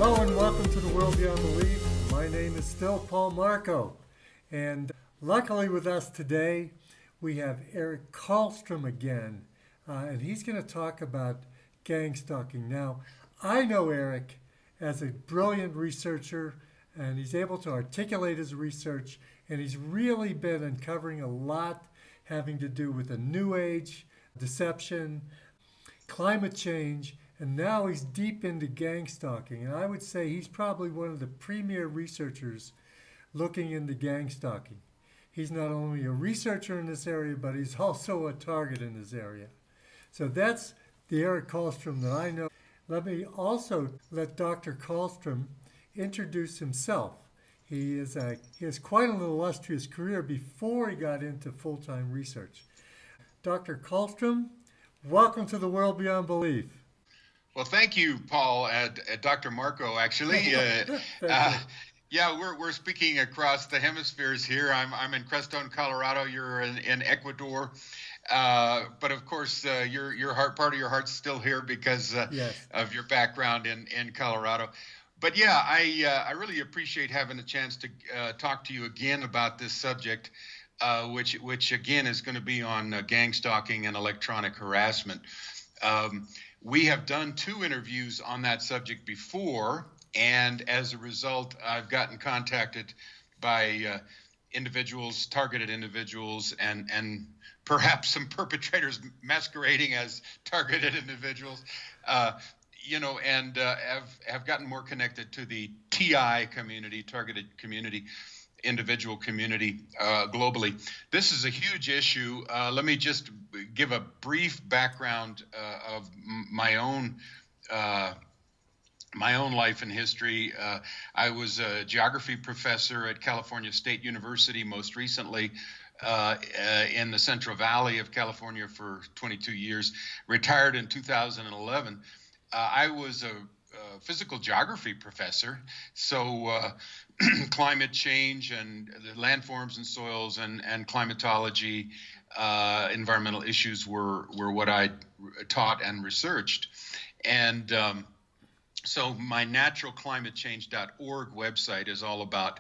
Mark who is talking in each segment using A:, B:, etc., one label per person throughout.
A: Hello and welcome to the World Beyond Belief. My name is still Paul Marco, and luckily with us today we have Eric Karlstrom again, and he's going to talk about gang stalking. Now, I know Eric as a brilliant researcher, and he's able to articulate his research, and he's really been uncovering a lot having to do with the New Age, deception, climate change, and now he's deep into gang stalking. And I would say he's probably one of the premier researchers looking into gang stalking. He's not only a researcher in this area, but he's also a target in this area. So that's the Eric Karlstrom that I know. Let me also let Dr. Karlstrom introduce himself. He has quite an illustrious career before he got into full-time research. Dr. Karlstrom, welcome to the World Beyond Belief.
B: Well, thank you, Paul, Dr. Marco, actually. Yeah, we're speaking across the hemispheres here. I'm in Crestone, Colorado. You're in Ecuador. But of course, your heart, part of your heart's still here because
A: Yes.
B: of your background in Colorado. But yeah, I really appreciate having a chance to talk to you again about this subject, which again is going to be on gang stalking and electronic harassment. We have done 2 interviews on that subject before, and as a result, I've gotten contacted by individuals, targeted individuals, and perhaps some perpetrators masquerading as targeted individuals, and have gotten more connected to the TI community, targeted community, individual community globally. This is a huge issue. Let me just give a brief background of my own life and history. I was a geography professor at California State University, most recently in the Central Valley of California for 22 years, retired in 2011. I was a physical geography professor, so climate change and the landforms and soils and climatology, environmental issues were what I taught and researched. And so my naturalclimatechange.org website is all about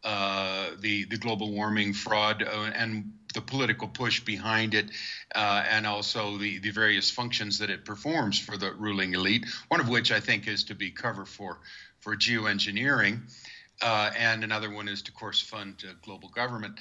B: the global warming fraud and the political push behind it, and also the various functions that it performs for the ruling elite, one of which I think is to be cover for geoengineering. And another one is to, of course, fund global government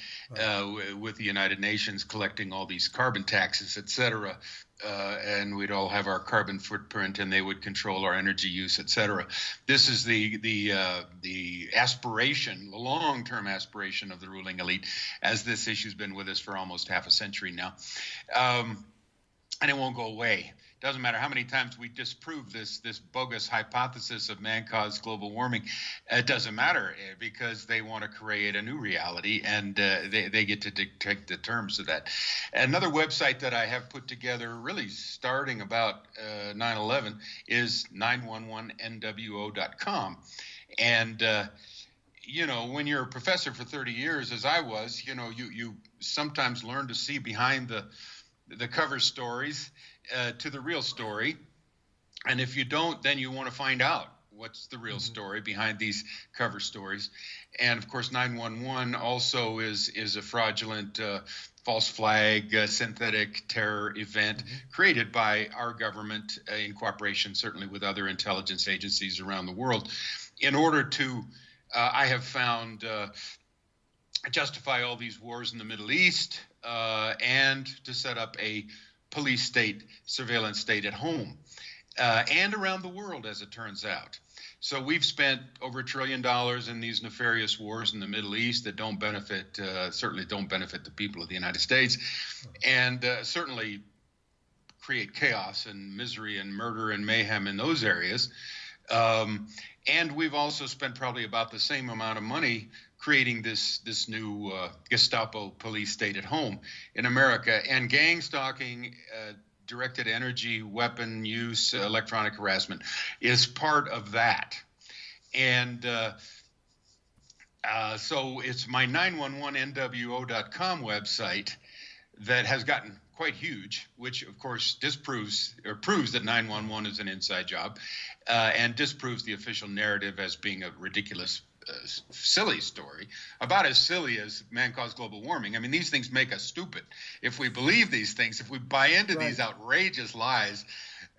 B: with the United Nations collecting all these carbon taxes, et cetera. And we'd all have our carbon footprint, and they would control our energy use, et cetera. This is the aspiration, the long-term aspiration of the ruling elite, as this issue's been with us for almost half a century now. And it won't go away. Doesn't matter how many times we disprove this bogus hypothesis of man-caused global warming. It doesn't matter because they want to create a new reality, and they get to dictate the terms of that. Another website that I have put together, really starting about 9/11, is 911nwo.com. And when you're a professor for 30 years, as I was, you sometimes learn to see behind the cover stories to the real story. And if you don't, then you want to find out what's the real story behind these cover stories. And of course, 911 also is a fraudulent false flag, synthetic terror event created by our government in cooperation, certainly with other intelligence agencies around the world, in order to, I have found, justify all these wars in the Middle East and to set up a police state, surveillance state at home and around the world, as it turns out. So we've spent over $1 trillion in these nefarious wars in the Middle East that don't benefit, certainly don't benefit the people of the United States, and certainly create chaos and misery and murder and mayhem in those areas. And we've also spent probably about the same amount of money creating this new Gestapo police state at home in America. And gang stalking, directed energy, weapon use, electronic harassment is part of that. And so it's my 911nwo.com website that has gotten quite huge, which of course disproves or proves that 911 is an inside job, and disproves the official narrative as being a ridiculous, silly story, about as silly as man-caused global warming. I mean, these things make us stupid. If we believe these things, if we buy into these outrageous lies,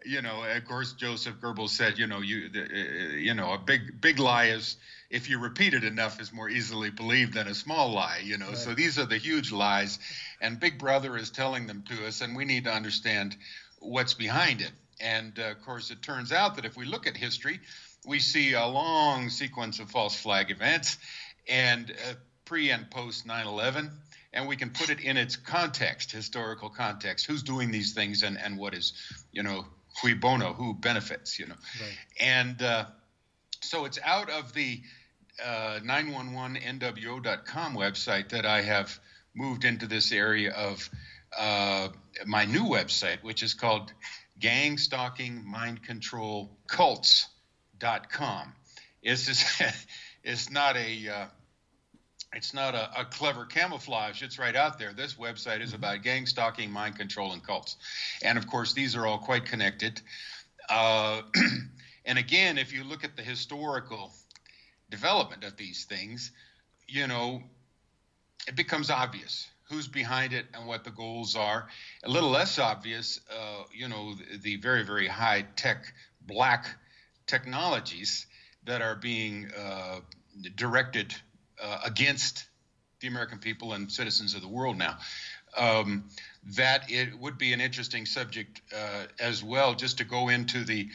B: of course, Joseph Goebbels said, a big lie is, if you repeat it enough, is more easily believed than a small lie, Right. So these are the huge lies, and Big Brother is telling them to us, and we need to understand what's behind it. And, of course, it turns out that if we look at history, we see a long sequence of false flag events and pre and post 9/11, and we can put it in its context, historical context. Who's doing these things and what is, cui bono, who benefits, Right. And so it's out of the 911nwo.com website that I have moved into this area of my new website, which is called Gang Stalking Mind Control Cults.com. It's not a clever camouflage. It's right out there. This website is about gang stalking, mind control, and cults. And of course, these are all quite connected. And again, if you look at the historical development of these things, it becomes obvious who's behind it and what the goals are. A little less obvious, the very, very high-tech black technologies that are being directed against the American people and citizens of the world now. That it would be an interesting subject as well, just to go into the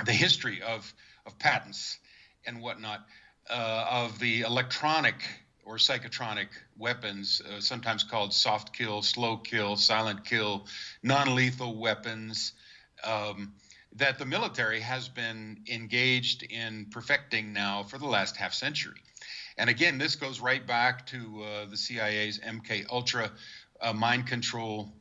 B: history of patents and whatnot, of the electronic or psychotronic weapons, sometimes called soft kill, slow kill, silent kill, non-lethal weapons, that the military has been engaged in perfecting now for the last half century. And again, this goes right back to the CIA's MK Ultra mind control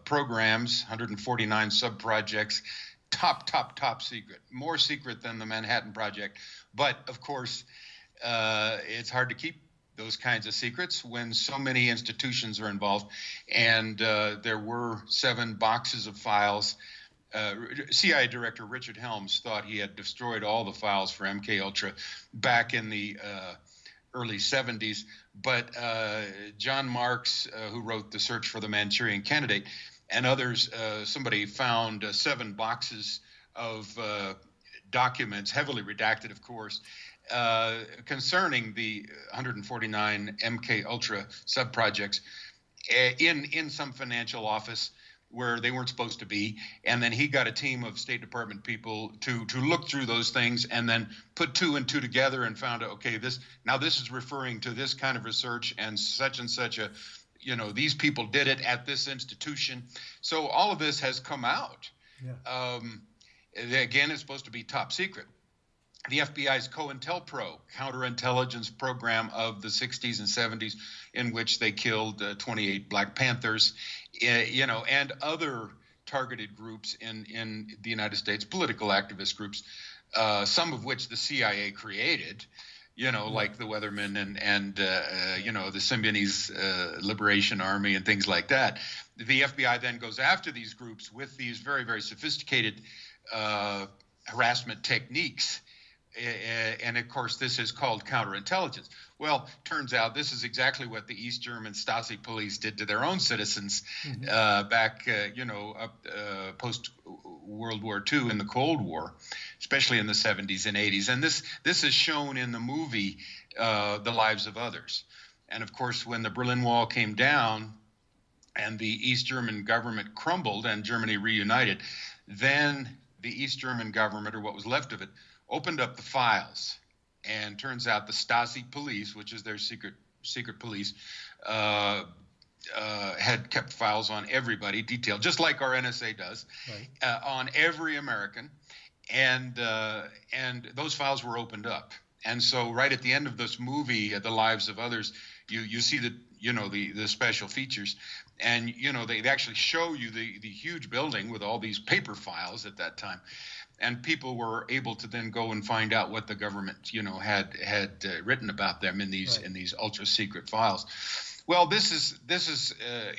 B: programs, 149 sub-projects, top secret, more secret than the Manhattan Project. But of course, it's hard to keep those kinds of secrets when so many institutions are involved. And there were 7 boxes of files. CIA Director Richard Helms thought he had destroyed all the files for MK Ultra back in the early 70s, but John Marks, who wrote The Search for the Manchurian Candidate, and others, somebody found 7 boxes of documents, heavily redacted, of course, concerning the 149 MK Ultra subprojects in some financial office where they weren't supposed to be. And then he got a team of State Department people to look through those things and then put 2 and 2 together and found out, okay, this is referring to this kind of research and such a, these people did it at this institution. So all of this has come out. Yeah. Again, it's supposed to be top secret. The FBI's COINTELPRO, counterintelligence program of the 60s and 70s, in which they killed 28 Black Panthers, and other targeted groups in the United States, political activist groups, some of which the CIA created, like the Weathermen and the Symbionese Liberation Army and things like that. The FBI then goes after these groups with these very, very sophisticated harassment techniques. And of course, this is called counterintelligence. Well, turns out this is exactly what the East German Stasi police did to their own citizens back, post World War II in the Cold War, especially in the 70s and 80s. And this is shown in the movie The Lives of Others. And of course, when the Berlin Wall came down and the East German government crumbled and Germany reunited, then the East German government, or what was left of it, opened up the files, and turns out the Stasi police, which is their secret police, had kept files on everybody, detailed, just like our NSA does, right. On every American, and those files were opened up. And so right at the end of this movie, The Lives of Others, you see the special features, and they actually show you the huge building with all these paper files at that time. And people were able to then go and find out what the government, had written about them in these ultra secret files. Well, this is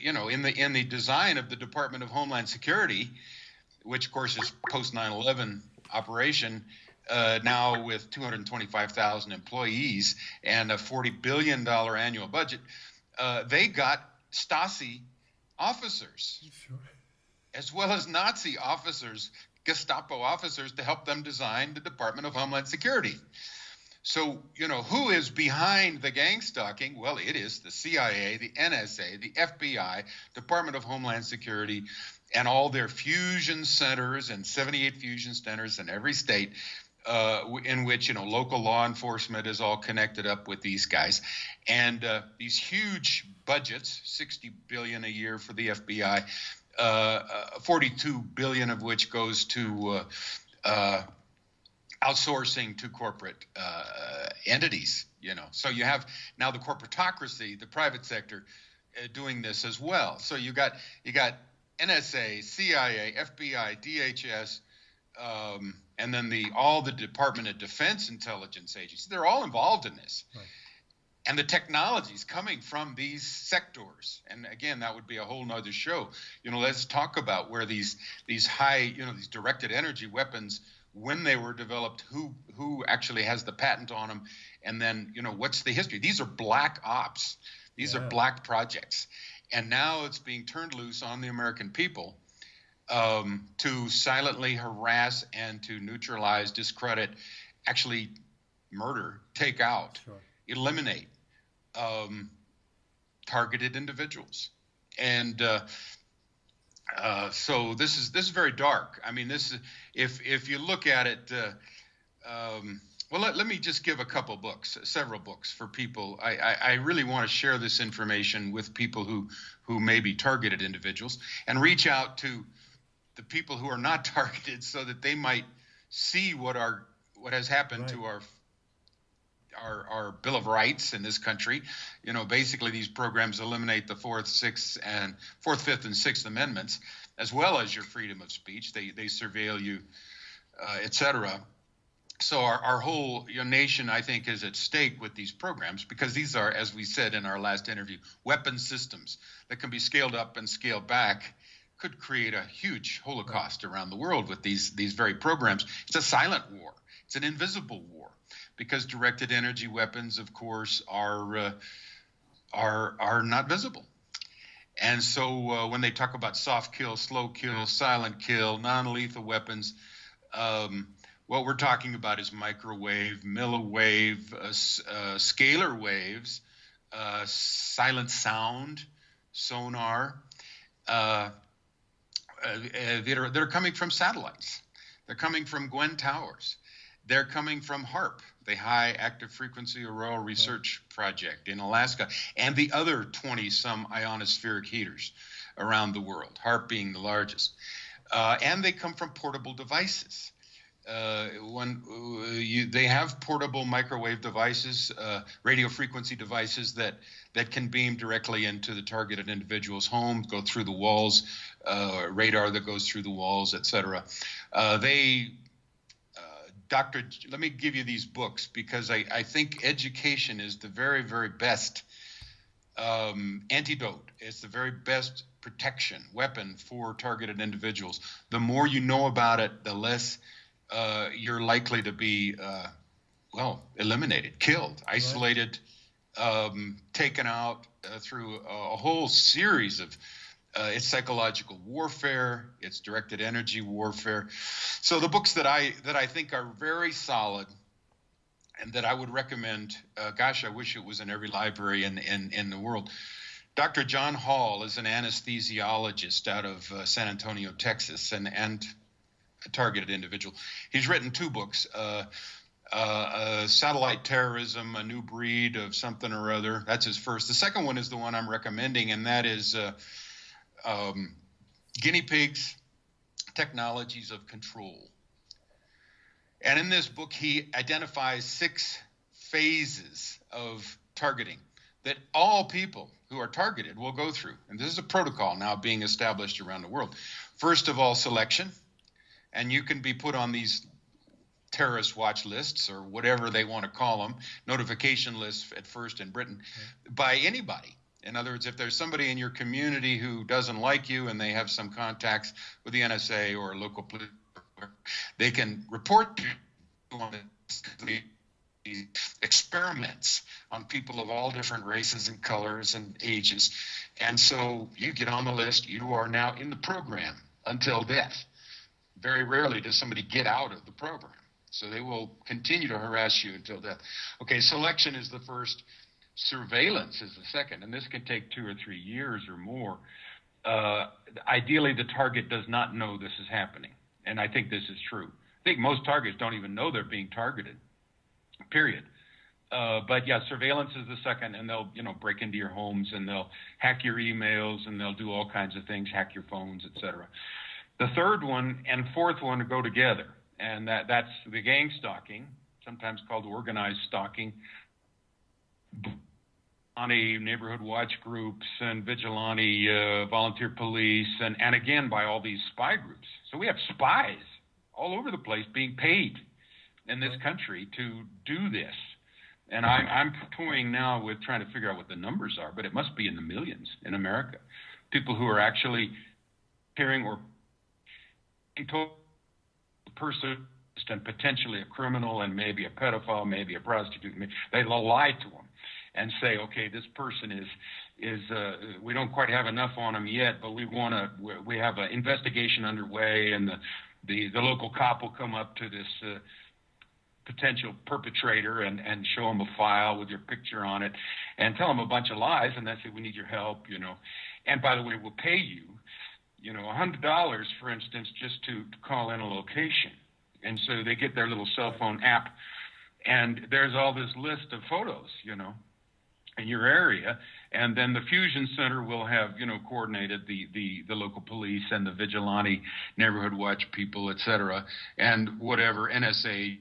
B: in the design of the Department of Homeland Security, which of course is post 9/11 operation, now with 225,000 employees and a $40 billion annual budget. They got Stasi officers,
A: Sure.
B: as well as Nazi officers, Gestapo officers, to help them design the Department of Homeland Security. So, who is behind the gang stalking? Well, it is the CIA, the NSA, the FBI, Department of Homeland Security, and all their fusion centers, and 78 fusion centers in every state, in which, local law enforcement is all connected up with these guys. And these huge budgets, $60 billion a year for the FBI, $42 billion of which goes to outsourcing to corporate entities, So you have now the corporatocracy, the private sector, doing this as well. So you got NSA, CIA, FBI, DHS, and then all the Department of Defense intelligence agencies. They're all involved in this.
A: Right.
B: And the technologies coming from these sectors, and again, that would be a whole nother show. Let's talk about where these high, these directed energy weapons, when they were developed, who actually has the patent on them, and then what's the history. These are black ops. These are black projects, and now it's being turned loose on the American people to silently harass and to neutralize, discredit, actually murder, take out, eliminate targeted individuals. And so this is very dark. I mean, this is, if you look at it, well, let me just give a couple books, several books for people. I really want to share this information with people who may be targeted individuals, and reach out to the people who are not targeted, so that they might see what has happened to our Bill of Rights in this country. Basically these programs eliminate the Fourth, Fifth, and Sixth Amendments, as well as your freedom of speech. They surveil you, etc. So our whole nation, I think, is at stake with these programs, because these are, as we said in our last interview, weapon systems that can be scaled up and scaled back. Could create a huge holocaust around the world with these very programs. It's a silent war. It's an invisible war, because directed energy weapons, of course, are not visible. And so when they talk about soft kill, slow kill, silent kill, non-lethal weapons, what we're talking about is microwave, milliwave, scalar waves, silent sound, sonar, that are coming from satellites. They're coming from Gwen Towers. They're coming from HAARP, the High Active Frequency Auroral Research Project in Alaska, and the other 20-some ionospheric heaters around the world, HAARP being the largest. And they come from portable devices. They have portable microwave devices, radio frequency devices that can beam directly into the targeted individual's home, go through the walls, radar that goes through the walls, etc. Let me give you these books, because I think education is the very, very best antidote. It's the very best protection weapon for targeted individuals. The more you know about it, the less you're likely to be, eliminated, killed, isolated, taken out through a whole series of it's psychological warfare, it's directed energy warfare. So the books that I think are very solid and that I would recommend, I wish it was in every library in the world. Dr. John Hall is an anesthesiologist out of San Antonio, Texas, and a targeted individual. He's written two books, Satellite Terrorism, A New Breed of Something or Other. That's his first. The second one is the one I'm recommending, and that is Guinea Pigs, Technologies of Control. And in this book, he identifies 6 phases of targeting that all people who are targeted will go through. And this is a protocol now being established around the world. First of all, selection. And you can be put on these terrorist watch lists, or whatever they want to call them, notification lists at first in Britain, by anybody. In other words, if there's somebody in your community who doesn't like you and they have some contacts with the NSA or local police, they can report to you on the experiments on people of all different races and colors and ages. And so you get on the list. You are now in the program until death. Very rarely does somebody get out of the program. So they will continue to harass you until death. Okay, selection is the first. Surveillance is the second, and this can take 2 or 3 years or more. Ideally, the target does not know this is happening, and I think this is true. I think most targets don't even know they're being targeted, period. But yeah, surveillance is the second, and they'll break into your homes, and they'll hack your emails, and they'll do all kinds of things, hack your phones, etc. The third one and fourth one go together, and that's the gang stalking, sometimes called organized stalking. Vigilante neighborhood watch groups and vigilante volunteer police, and again by all these spy groups. So we have spies all over the place being paid in this country to do this. And I'm toying now with trying to figure out what the numbers are, but it must be in the millions in America. People who are actually hearing or being told a person and potentially a criminal and maybe a pedophile, maybe a prostitute, they'll lie to them and say, okay, this person is we don't quite have enough on him yet, but we have an investigation underway, and the local cop will come up to this potential perpetrator and show him a file with your picture on it and tell him a bunch of lies, and they say, we need your help, and by the way, we'll pay you, $100, for instance, just to call in a location. And so they get their little cell phone app, and there's all this list of photos, in your area, and then the Fusion Center will have, coordinated the local police and the vigilante neighborhood watch people, et cetera, and whatever NSA,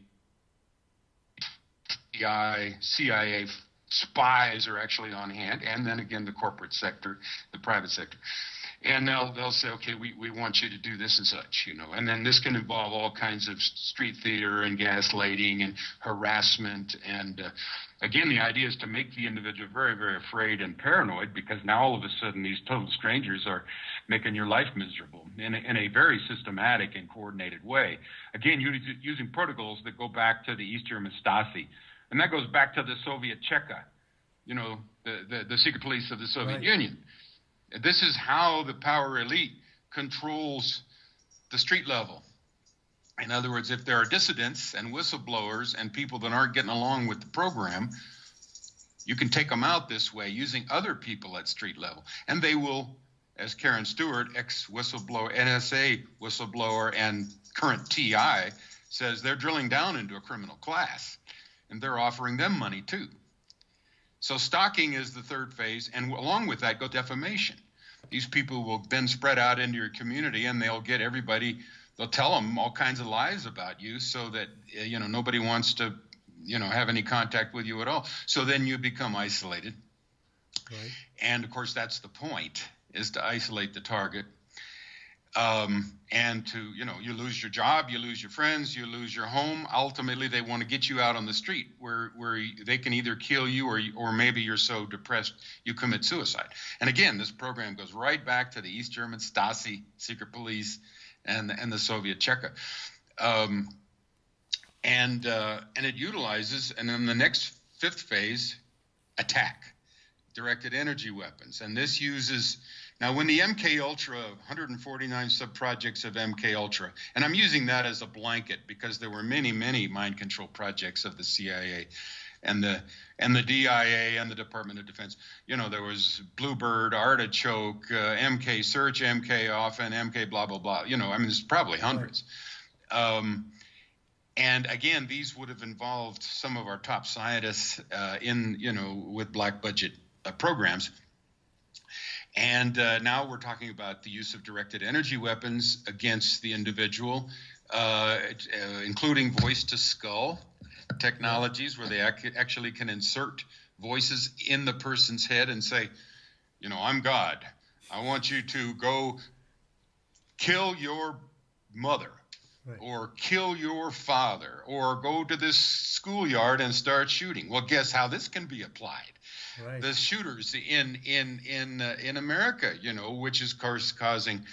B: CIA spies are actually on hand, and then again the corporate sector, the private sector. And they'll say, okay, we want you to do this and such, and then this can involve all kinds of street theater and gaslighting and harassment. And again, the idea is to make the individual very, very afraid and paranoid, because now all of a sudden these total strangers are making your life miserable in a very systematic and coordinated way. Again, using protocols that go back to the East German Stasi, and that goes back to the Soviet Cheka, the secret police of the Soviet Union. This is how the power elite controls the street level. In other words, if there are dissidents and whistleblowers and people that aren't getting along with the program, you can take them out this way using other people at street level. And they will, as Karen Stewart, ex-whistleblower, NSA whistleblower, and current TI, says, they're drilling down into a criminal class, and they're offering them money too. So stalking is the third phase, and along with that go defamation. These people will then spread out into your community, and they'll get everybody, they'll tell them all kinds of lies about you so that, nobody wants to, have any contact with you at all. So then you become isolated. Right. And, of course, that's the point, is to isolate the target. And to, you lose your job, you lose your friends, you lose your home. Ultimately, they want to get you out on the street where they can either kill you or maybe you're so depressed you commit suicide. And again, this program goes right back to the East German Stasi, secret police, and the Soviet Cheka. And it utilizes, and then the next fifth phase, attack, directed energy weapons. And this uses, now when the MK Ultra, 149 subprojects of MK Ultra, and I'm using that as a blanket because there were many, many mind control projects of the CIA and the DIA and the Department of Defense. There was Bluebird, Artichoke, MK Search, MK Off, and MK blah, blah, blah. There's probably hundreds. And again, these would have involved some of our top scientists with black budget programs. And now we're talking about the use of directed energy weapons against the individual, including voice-to-skull technologies where they actually can insert voices in the person's head and say, I'm God. I want you to go kill your mother.
A: Right.
B: or kill your father, or go to this schoolyard and start shooting. Well, guess how this can be applied?
A: Right.
B: The shooters in America, which is, of course, causing.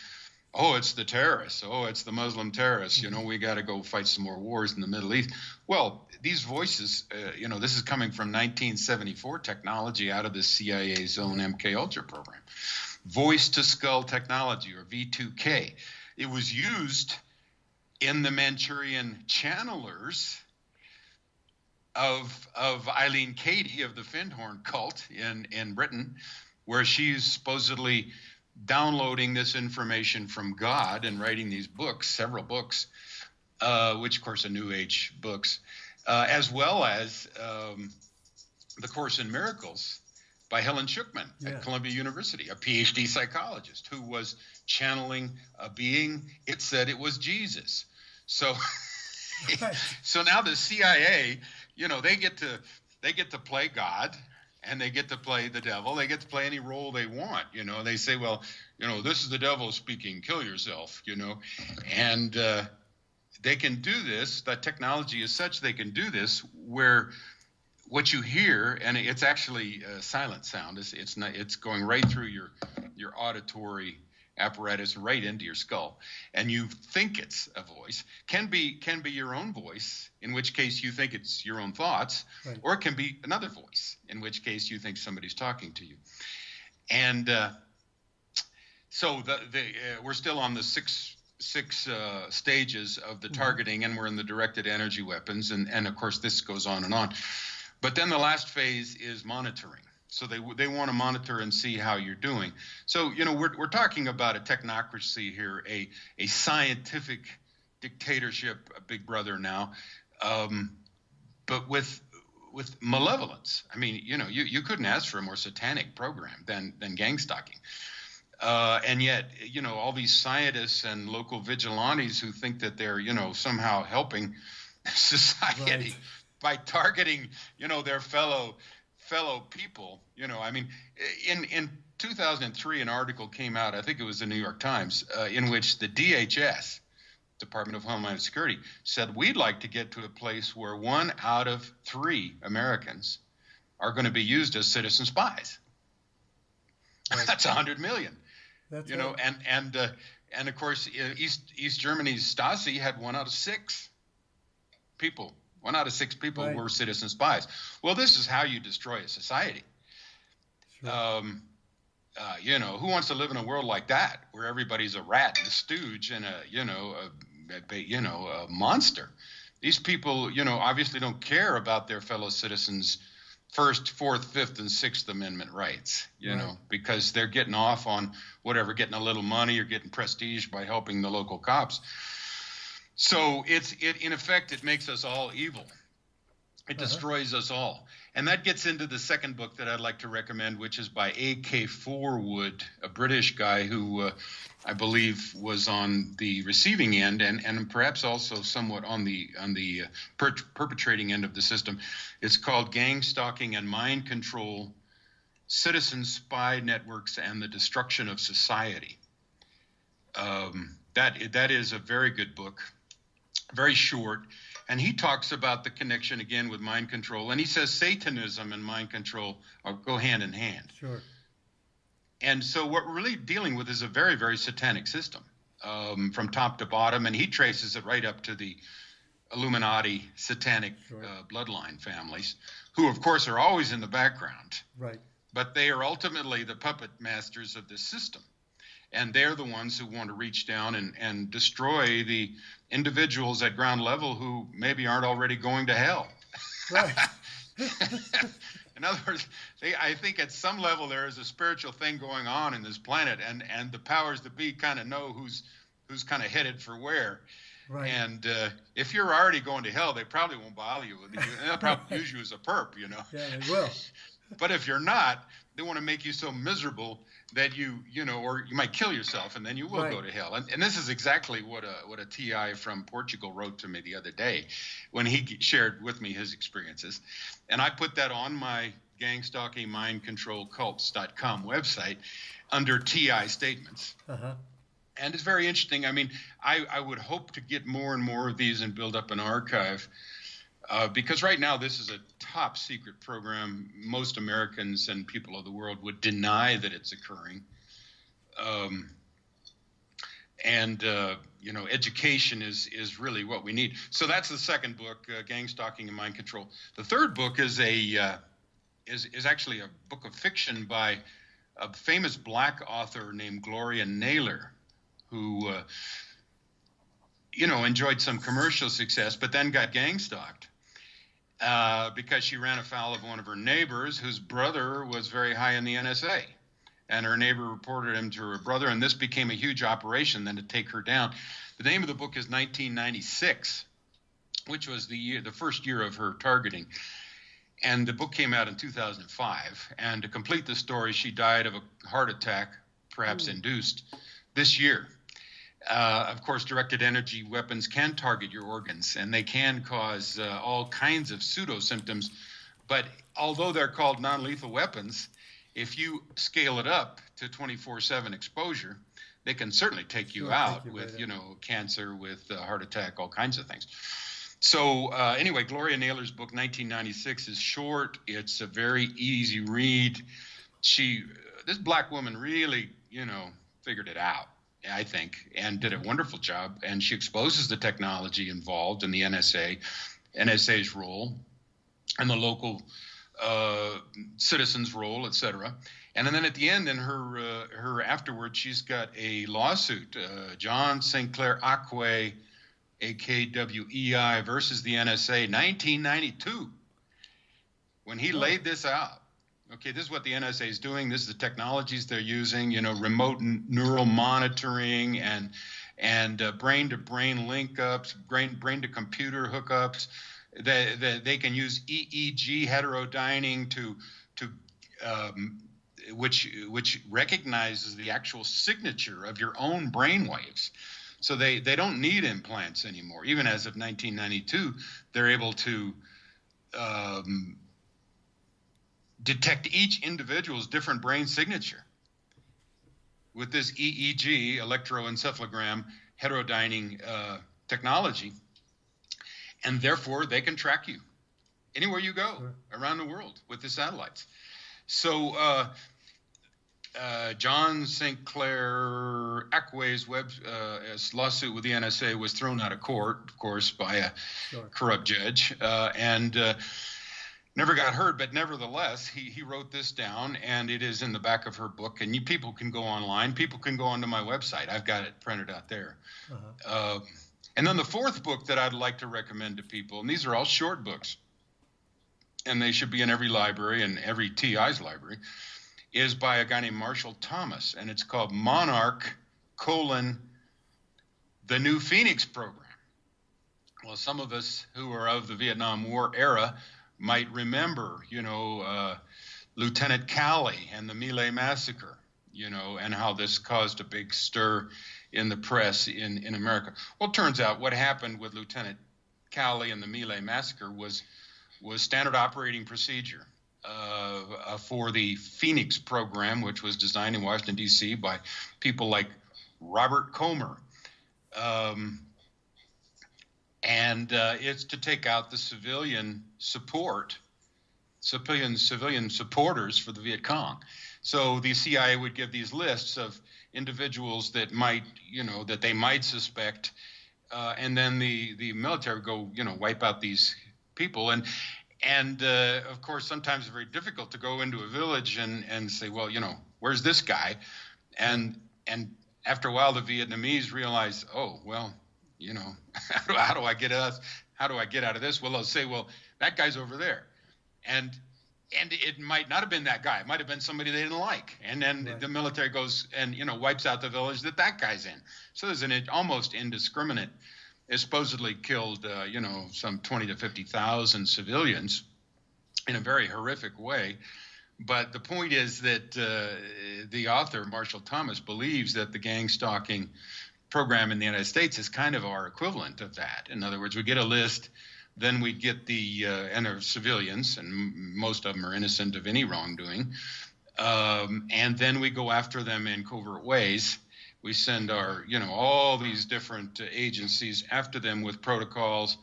B: Oh, it's the terrorists. Oh, it's the Muslim terrorists. We got to go fight some more wars in the Middle East. Well, these voices, this is coming from 1974 technology out of the CIA Zone MK Ultra program. Voice to skull technology, or V2K. It was used in the Manchurian channelers of Eileen Cady of the Findhorn cult in Britain, where she's supposedly downloading this information from God and writing these books, several books, which of course are New Age books, as well as The Course in Miracles by Helen Schuckman at Columbia University, a PhD psychologist who was channeling a being. It said it was Jesus. So, so now the CIA, they get to play God, and they get to play the devil. They get to play any role they want. They say, well, this is the devil speaking. Kill yourself. And they can do this. That technology is such they can do this, where what you hear, and it's actually silent sound. It's going right through your auditory apparatus right into your skull, and you think it's a voice. Can be your own voice, in which case you think it's your own thoughts, right. Or it can be another voice, in which case you think somebody's talking to you. And so we're still on the six stages of the targeting, and we're in the directed energy weapons, and of course this goes on and on. But then the last phase is monitoring. So they want to monitor and see how you're doing. So, we're talking about a technocracy here, a scientific dictatorship, a big brother now, but with malevolence. I mean, you couldn't ask for a more satanic program than gang stalking. And yet, all these scientists and local vigilantes who think that they're, somehow helping society by targeting, their fellow people. I mean, in 2003, an article came out, I think it was the New York Times, in which the DHS, Department of Homeland Security, said we'd like to get to a place where 1 out of 3 Americans are going to be used as citizen spies. Right. That's 100 million. That's right. And of course, East Germany's Stasi had 1 out of 6 people. 1 out of 6 people right. were citizen spies. Well, this is how you destroy a society. Sure. Who wants to live in a world like that, where everybody's a rat and a stooge and a monster? These people, obviously don't care about their fellow citizens' First, Fourth, Fifth, and Sixth Amendment rights, because they're getting off on whatever, getting a little money or getting prestige by helping the local cops. So in effect, it makes us all evil. It destroys us all. And that gets into the second book that I'd like to recommend, which is by A.K. Forwood, a British guy who I believe was on the receiving end and perhaps also somewhat on the perpetrating end of the system. It's called Gang Stalking and Mind Control, Citizen Spy Networks and the Destruction of Society. That is a very good book. Very short, and he talks about the connection again with mind control, and he says Satanism and mind control go hand in hand. Sure. And so what we're really dealing with is a very, very satanic system from top to bottom, and he traces it right up to the Illuminati satanic bloodline families, who of course are always in the background. Right. But they are ultimately the puppet masters of this system. And they're the ones who want to reach down and destroy the individuals at ground level who maybe aren't already going to hell. Right. In other words, I think at some level there is a spiritual thing going on in this planet, and the powers that be kind of know who's kind of headed for where. Right. And if you're already going to hell, they probably won't bother you. They'll probably use you as a perp, Yeah, they will. But if you're not, they want to make you so miserable that or you might kill yourself, and then you will go to hell. And this is exactly what a TI from Portugal wrote to me the other day when he shared with me his experiences. And I put that on my gangstalkingmindcontrolcults.com website under TI statements. And it's very interesting. I mean, I would hope to get more and more of these and build up an archive, because right now this is a top secret program. Most Americans and people of the world would deny that it's occurring. Education is really what we need. So that's the second book, Gang Stalking and Mind Control. The third book is actually a book of fiction by a famous black author named Gloria Naylor, who enjoyed some commercial success, but then got gang stalked because she ran afoul of one of her neighbors whose brother was very high in the NSA. And her neighbor reported him to her brother, and this became a huge operation then to take her down. The name of the book is 1996, which was the first year of her targeting. And the book came out in 2005. And to complete the story, she died of a heart attack, perhaps induced, this year. Of course, directed energy weapons can target your organs, and they can cause all kinds of pseudo symptoms. But although they're called non-lethal weapons, if you scale it up to 24/7 exposure, they can certainly take you out with, cancer, with heart attack, all kinds of things. So anyway, Gloria Naylor's book, 1996, is short. It's a very easy read. This black woman really, figured it out, I think, and did a wonderful job. And she exposes the technology involved in the NSA's role, and the local citizens' role, etc. And then at the end, in her afterwards, she's got a lawsuit, John St. Clair Acquay, AKWEI versus the NSA, 1992, when he laid this out. Okay, this is what the NSA is doing. This is the technologies they're using, remote neural monitoring and brain-to-brain link-ups, brain-to-computer hookups. They can use EEG heterodyning which recognizes the actual signature of your own brain waves. So they don't need implants anymore. Even as of 1992, they're able to detect each individual's different brain signature with this EEG, electroencephalogram heterodyning technology. And therefore, they can track you anywhere you go around the world with the satellites. So John St. Clair Acquay's lawsuit with the NSA was thrown out of court, of course, by a corrupt judge, and never got heard. But nevertheless, he wrote this down, and it is in the back of her book. And people can go online. People can go onto my website. I've got it printed out there. And then the fourth book that I'd like to recommend to people, and these are all short books, and they should be in every library and every TI's library, is by a guy named Marshall Thomas, and it's called Monarch: The New Phoenix Program. Well, some of us who are of the Vietnam War era might remember, Lieutenant Calley and the My Lai massacre, and how this caused a big stir in the press in America. Well, it turns out what happened with Lieutenant Calley and the My Lai massacre was standard operating procedure for the Phoenix program, which was designed in Washington, D.C. by people like Robert Comer. And it's to take out the civilian supporters for the Viet Cong. So the CIA would give these lists of individuals that they might suspect, and then the military would go, wipe out these people. And of course, sometimes it's very difficult to go into a village and say, well, where's this guy? And after a while, the Vietnamese realize, oh, well, how do I get out of this? Well, they'll say, well, that guy's over there. And it might not have been that guy. It might have been somebody they didn't like. And then the military goes and, wipes out the village that guy's in. So there's an almost indiscriminate. It supposedly killed, some 20 to 50,000 civilians in a very horrific way. But the point is that the author, Marshall Thomas, believes that the gang stalking program in the United States is kind of our equivalent of that. In other words, we get a list, then we get and they're civilians, and most of them are innocent of any wrongdoing, and then we go after them in covert ways. We send our, all these different agencies after them with protocols,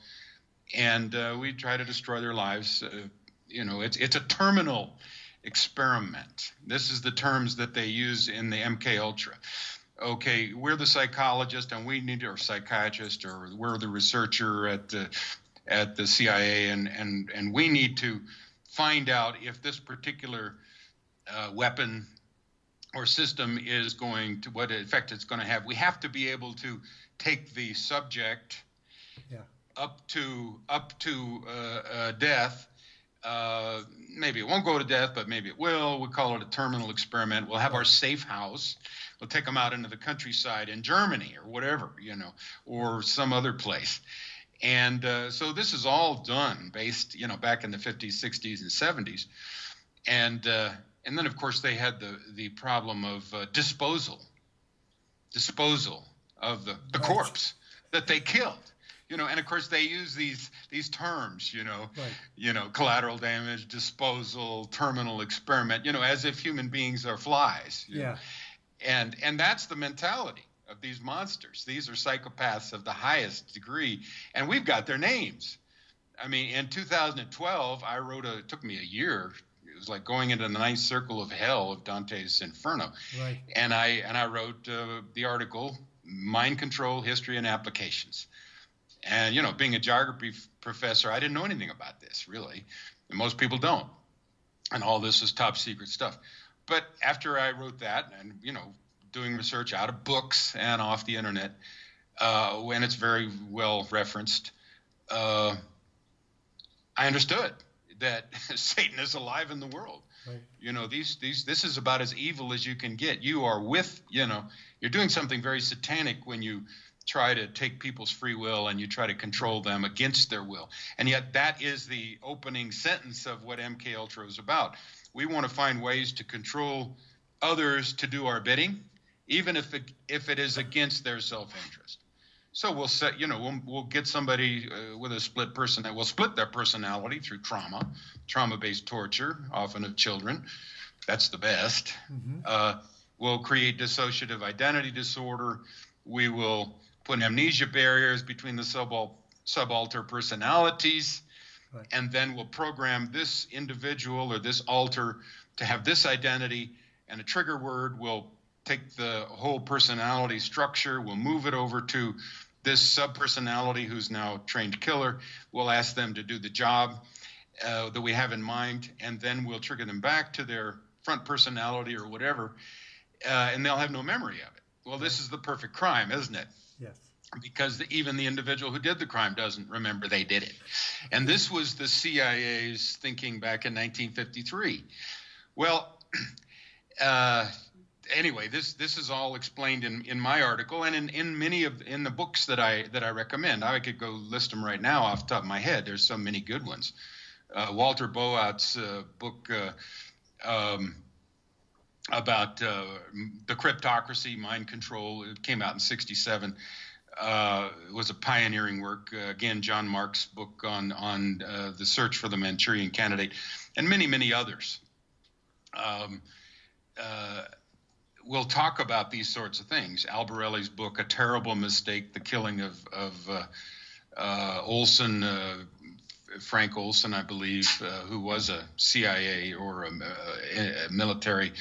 B: and we try to destroy their lives. It's a terminal experiment. This is the terms that they use in the MK Ultra. Okay, we're the psychologist, and we need, or psychiatrist, or we're the researcher at the CIA, and we need to find out if this particular weapon or system is going to, what effect it's going to have. We have to be able to take the subject up to death. Maybe it won't go to death, but maybe it will. We call it a terminal experiment. We'll have our safe house. We'll take them out into the countryside in Germany or whatever, or some other place. And so this is all done based, back in the 50s, 60s, and 70s. And then, of course, they had the problem of disposal of the corpse that they killed. And of course they use these terms, collateral damage, disposal, terminal experiment, as if human beings are flies. And that's the mentality of these monsters. These are psychopaths of the highest degree, and we've got their names. I mean, in 2012, I wrote it took me a year. It was like going into the ninth circle of hell of Dante's Inferno. Right. And I wrote the article, Mind Control, History and Applications. And, being a geography professor, I didn't know anything about this, really. And most people don't. And all this is top secret stuff. But after I wrote that and, doing research out of books and off the internet, when it's very well referenced, I understood that Satan is alive in the world. Right. This is about as evil as you can get. You are you're doing something very satanic when you try to take people's free will and you try to control them against their will. And yet that is the opening sentence of what MK Ultra is about. We want to find ways to control others to do our bidding, even if it is against their self-interest. So we'll set, we'll get somebody with a split person that will split their personality through trauma-based torture, often of children. That's the best. Mm-hmm. We'll create dissociative identity disorder. We will put amnesia barriers between the subalter personalities, right. And then we'll program this individual or this alter to have this identity, and a trigger word will take the whole personality structure, we'll move it over to this subpersonality who's now trained killer. We'll ask them to do the job that we have in mind, and then we'll trigger them back to their front personality or whatever, and they'll have no memory of it. Well, this is the perfect crime, isn't it?
A: Yes.
B: Because even the individual who did the crime doesn't remember they did it. And this was the CIA's thinking back in 1953. Well, anyway, this is all explained in my article and in many in the books that I recommend. I could go list them right now off the top of my head. There's so many good ones. Walter Boat's book about the cryptocracy, mind control. It came out in '67. It was a pioneering work. Again, John Mark's book on the search for the Manchurian Candidate, and many, many others. We'll talk about these sorts of things. Albarelli's book, A Terrible Mistake, the killing of Olson, Frank Olson, I believe, who was a CIA or a military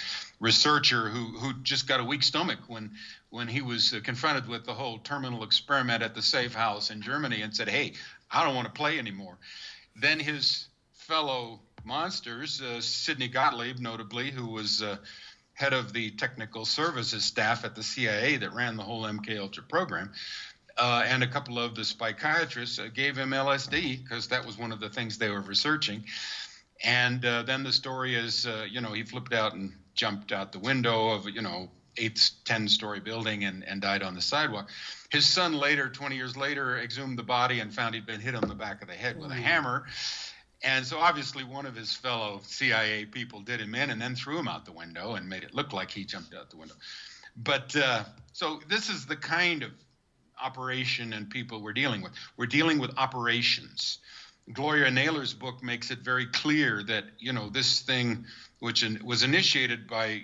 B: researcher who just got a weak stomach when he was confronted with the whole terminal experiment at the safe house in Germany and said, hey, I don't want to play anymore. Then his fellow monsters, Sidney Gottlieb, notably, who was head of the technical services staff at the CIA that ran the whole MK Ultra program, and a couple of the psychiatrists gave him LSD because that was one of the things they were researching. And then the story is, he flipped out and jumped out the window of, 8th, 10-story building and died on the sidewalk. His son later, 20 years later, exhumed the body and found he'd been hit on the back of the head with a hammer. And so obviously one of his fellow CIA people did him in and then threw him out the window and made it look like he jumped out the window. But so this is the kind of operation and people we're dealing with. We're dealing with operations. Gloria Naylor's book makes it very clear that, this thing, which was initiated by,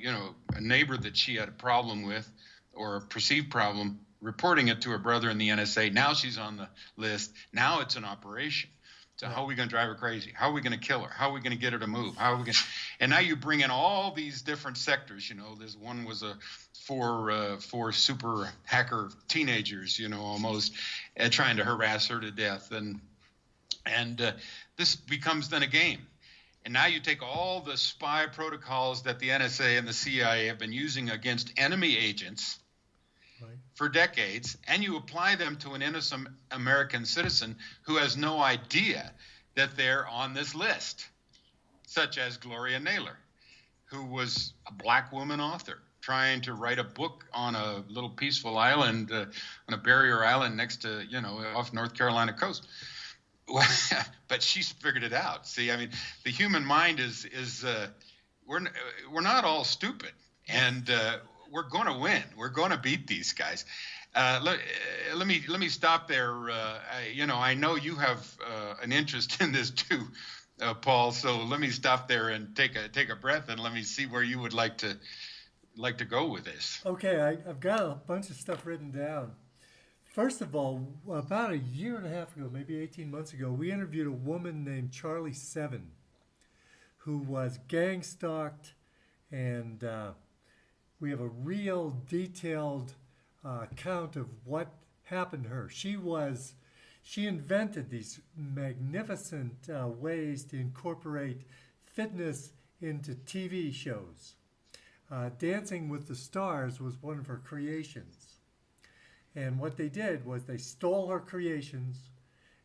B: a neighbor that she had a problem with, or a perceived problem, reporting it to her brother in the NSA. Now she's on the list. Now it's an operation. So how are we going to drive her crazy? How are we going to kill her? How are we going to get her to move? How are we going to... And now you bring in all these different sectors. You know, there's one was for super hacker teenagers, you know, almost trying to harass her to death. And this becomes then a game. And now you take all the spy protocols that the NSA and the CIA have been using against enemy agents for decades, and you apply them to an innocent American citizen who has no idea that they're on this list, such as Gloria Naylor, who was a black woman author trying to write a book on a little peaceful island, on a barrier island next to, you know, off North Carolina coast. But she's figured it out. See, I mean, the human mind is we're not all stupid, and we're going to win. We're going to beat these guys. Let me stop there. I know you have an interest in this too, Paul. So let me stop there and take a breath, and let me see where you would like to go with this.
A: Okay, I've got a bunch of stuff written down. First of all, about a year and a half ago, maybe 18 months ago, we interviewed a woman named Charlie Seven, who was gang stalked, and we have a real detailed account of what happened to her. She invented these magnificent ways to incorporate fitness into TV shows. Dancing with the Stars was one of her creations. And what they did was they stole her creations.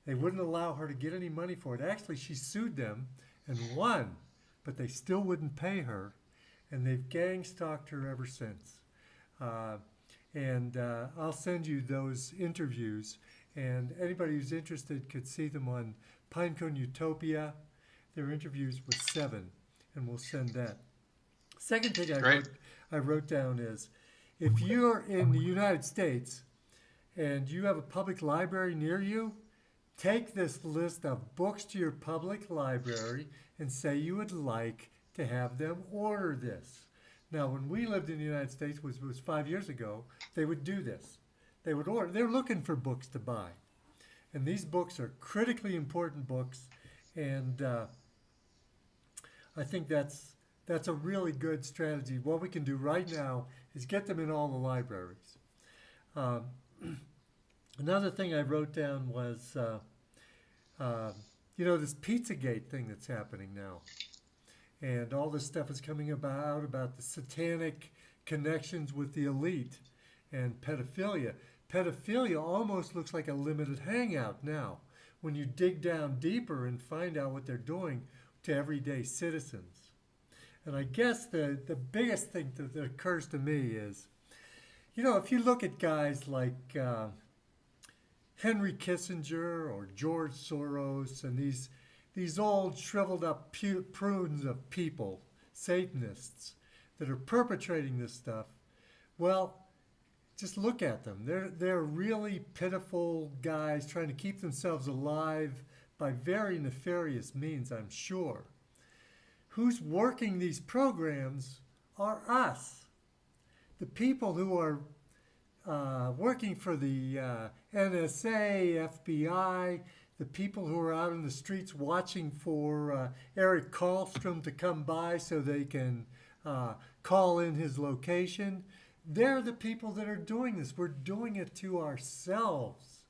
A: They wouldn't allow her to get any money for it. Actually, she sued them and won, but they still wouldn't pay her. And they've gang stalked her ever since. I'll send you those interviews. And anybody who's interested could see them on Pinecone Utopia. Their interviews with Seven, and we'll send that. Second thing I wrote down is, if you're in the United States and you have a public library near you, take this list of books to your public library and say you would like to have them order this. Now, when we lived in the United States, which was 5 years ago, they would do this. They would order. They're looking for books to buy. And these books are critically important books, and I think that's a really good strategy. What we can do right now is get them in all the libraries. Another thing I wrote down was, this Pizzagate thing that's happening now. And all this stuff is coming about the satanic connections with the elite and pedophilia. Pedophilia almost looks like a limited hangout now when you dig down deeper and find out what they're doing to everyday citizens. And I guess the biggest thing that occurs to me is, if you look at guys like Henry Kissinger or George Soros and these old shriveled up prunes of people, Satanists, that are perpetrating this stuff, well, just look at them. They're really pitiful guys trying to keep themselves alive by very nefarious means, I'm sure. Who's working these programs are us. The people who are working for the NSA, FBI, the people who are out in the streets watching for Eric Karlstrom to come by so they can call in his location. They're the people that are doing this. We're doing it to ourselves.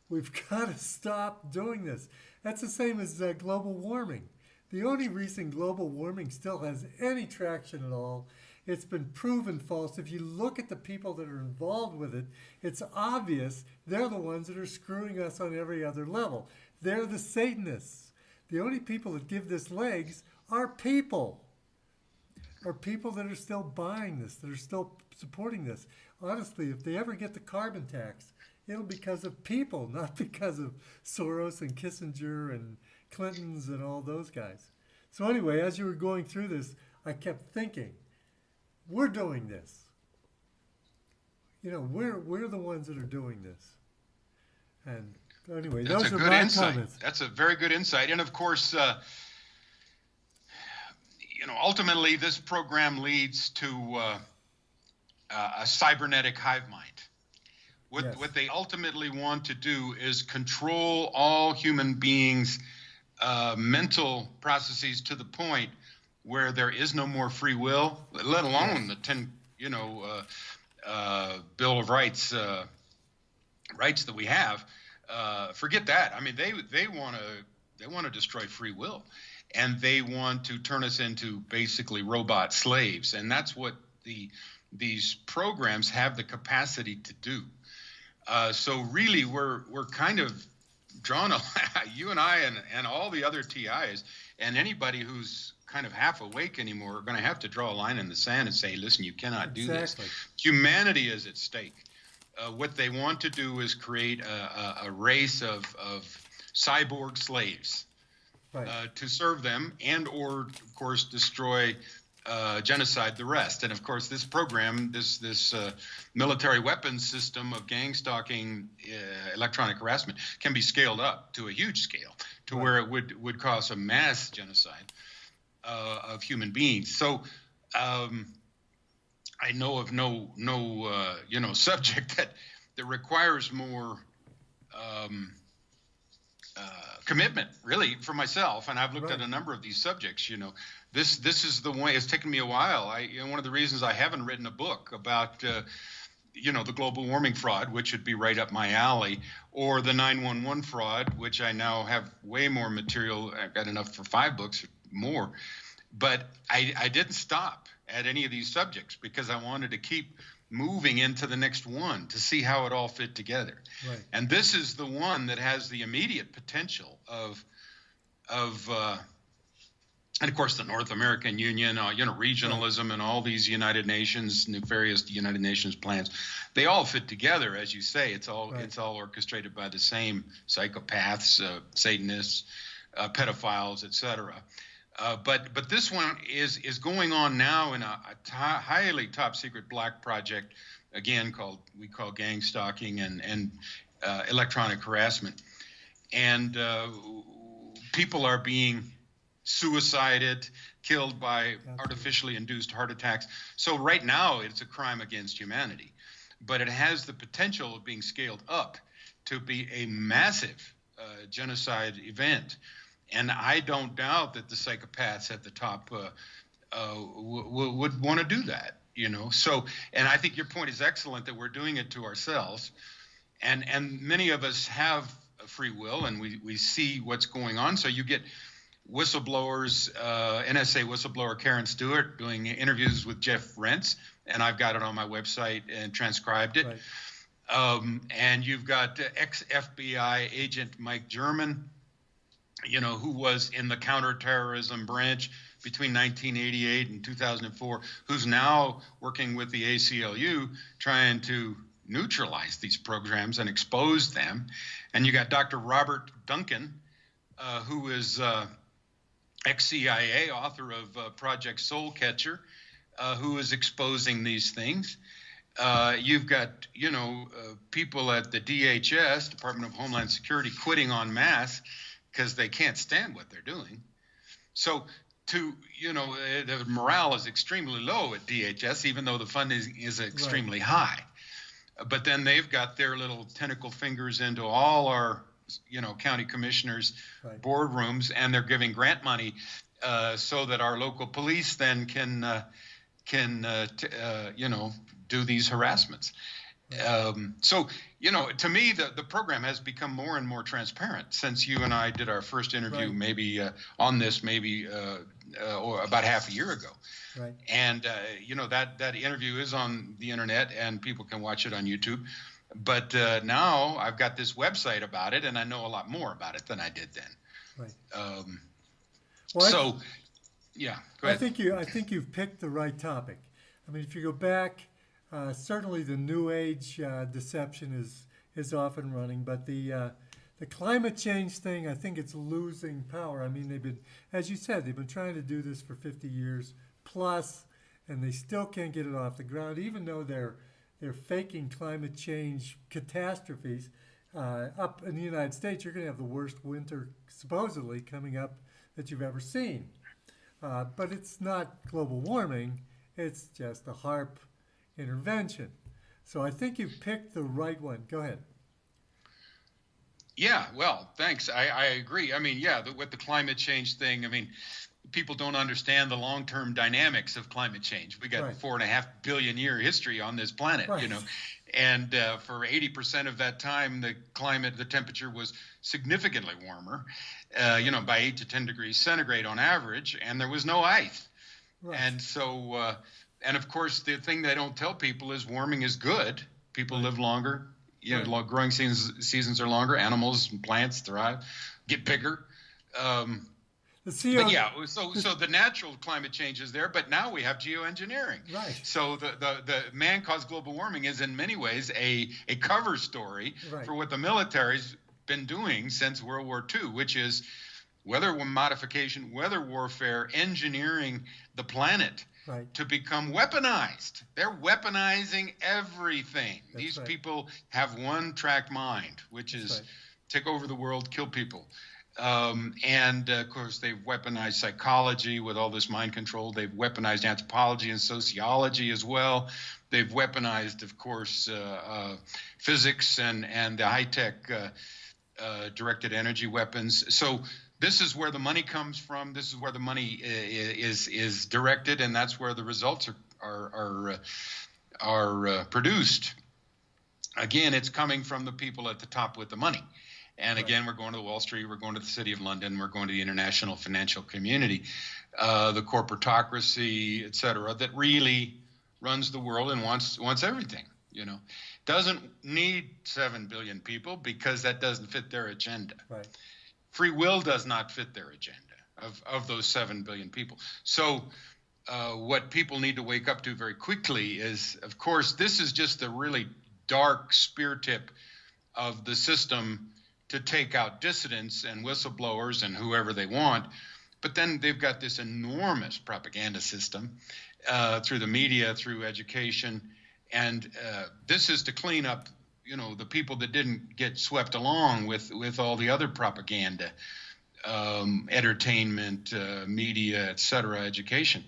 A: We've got to stop doing this. That's the same as global warming. The only reason global warming still has any traction at all, it's been proven false. If you look at the people that are involved with it, it's obvious they're the ones that are screwing us on every other level. They're the Satanists. The only people that give this legs are people that are still buying this, that are still supporting this. Honestly, if they ever get the carbon tax, it'll be because of people, not because of Soros and Kissinger and Clintons and all those guys. So anyway, as you were going through this, I kept thinking, we're doing this. We're the ones that are doing this. And anyway, those are my comments.
B: That's a very good insight. And of course, ultimately this program leads to a cybernetic hive mind.
A: Yes.
B: What they ultimately want to do is control all human beings' mental processes to the point where there is no more free will, let alone the 10, Bill of Rights that we have. Forget that. I mean, they want to destroy free will, and they want to turn us into basically robot slaves, and that's what these programs have the capacity to do. So really, we're kind of drawn you and I and all the other TIs and anybody who's kind of half awake anymore are going to have to draw a line in the sand and say, listen, you cannot do this. Humanity is at stake. What they want to do is create a race of cyborg slaves to serve them, and or of course destroy, genocide the rest. And of course, this program, this military weapons system of gang stalking, electronic harassment, can be scaled up to a huge scale, to where it would cause a mass genocide of human beings. So I know of no subject that requires more commitment, really, for myself. And I've looked at a number of these subjects. This is the way. It's taken me a while. One of the reasons I haven't written a book about the global warming fraud, which would be right up my alley, or the 911 fraud, which I now have way more material. I've got enough for 5 books or more. But I didn't stop at any of these subjects because I wanted to keep moving into the next one to see how it all fit together. Right. And this is the one that has the immediate potential of and of course the North American Union, regionalism, and all these United Nations, nefarious United Nations plans, they all fit together, as you say. It's all orchestrated by the same psychopaths, Satanists, pedophiles, etc. But this one is going on now in a highly top secret black project, again we call gang stalking and electronic harassment, and people are being suicided, killed by artificially induced heart attacks. So right now it's a crime against humanity, but it has the potential of being scaled up to be a massive genocide event. And I don't doubt that the psychopaths at the top would want to do that, So, and I think your point is excellent that we're doing it to ourselves. And many of us have a free will, and we see what's going on. So you get whistleblowers, NSA whistleblower Karen Stewart doing interviews with Jeff Rentz, and I've got it on my website and transcribed it. Right. And you've got ex-FBI agent Mike German, who was in the counterterrorism branch between 1988 and 2004, who's now working with the ACLU trying to neutralize these programs and expose them. And you got Dr. Robert Duncan, who is ex-CIA, author of Project Soul Catcher, who is exposing these things. You've got, people at the DHS, Department of Homeland Security, quitting en masse because they can't stand what they're doing. So the morale is extremely low at DHS, even though the funding is extremely high. But then they've got their little tentacle fingers into all our, county commissioners' boardrooms, and they're giving grant money so that our local police then can do these harassments. So, to me, the program has become more and more transparent since you and I did our first interview, maybe on this, or about half a year ago. Right. And, that interview is on the internet and people can watch it on YouTube. But now I've got this website about it, and I know a lot more about it than I did then. Right. Go ahead.
A: I think you've picked the right topic. I mean, if you go back, certainly the New Age deception is often running, but the climate change thing, I think it's losing power. I mean, they've been, as you said, they've been trying to do this for 50 years plus, and they still can't get it off the ground, even though they're faking climate change catastrophes. Up in the United States, you're going to have the worst winter, supposedly, coming up that you've ever seen. But it's not global warming. It's just a HAARP, intervention. So I think you've picked the right one. Go ahead.
B: Yeah, well, thanks. I agree. I mean, yeah, with the climate change thing, I mean, people don't understand the long-term dynamics of climate change. We got
A: Right.
B: 4.5 billion year history on this planet,
A: Right.
B: you know, and for 80% of that time, the temperature was significantly warmer, by 8 to 10 degrees centigrade on average, and there was no ice.
A: Right.
B: And so, and of course, the thing they don't tell people is warming is good. People live longer. Growing seasons are longer. Animals and plants thrive, get bigger.
A: The CO,
B: But yeah, so the natural climate change is there, but now we have geoengineering.
A: Right.
B: So the man-caused global warming is in many ways a cover story
A: Right.
B: for what the military's been doing since World War II, which is weather modification, weather warfare, engineering the planet
A: right.
B: to become weaponized. They're weaponizing everything.
A: That's
B: These
A: right.
B: people have one-track mind, which
A: That's
B: is
A: right.
B: take over the world, kill people. And of course, they've weaponized psychology with all this mind control. They've weaponized anthropology and sociology as well. They've weaponized, of course, physics and the high-tech directed energy weapons. So this is where the money comes from. This is where the money is directed, and that's where the results are produced. Again, it's coming from the people at the top with the money. And again, we're going to Wall Street, we're going to the City of London, we're going to the international financial community, the corporatocracy, et cetera, that really runs the world and wants everything, Doesn't need 7 billion people because that doesn't fit their agenda.
A: Right.
B: Free will does not fit their agenda of those 7 billion people. So what people need to wake up to very quickly is, of course, this is just the really dark spear tip of the system to take out dissidents and whistleblowers and whoever they want. But then they've got this enormous propaganda system through the media, through education. And this is to clean up, the people that didn't get swept along with all the other propaganda, entertainment, media, et cetera, education.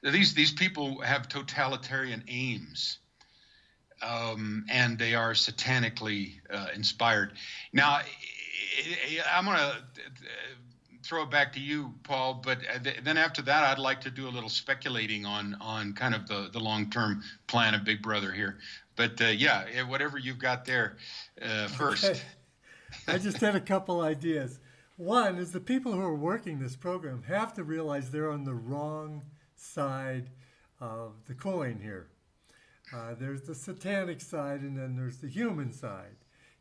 B: These people have totalitarian aims. And they are satanically inspired. Now, I'm going to throw it back to you, Paul, but then after that, I'd like to do a little speculating on kind of the long-term plan of Big Brother here. But whatever you've got there first.
A: Okay. I just had a couple ideas. One is the people who are working this program have to realize they're on the wrong side of the coin here. There's the satanic side and then there's the human side.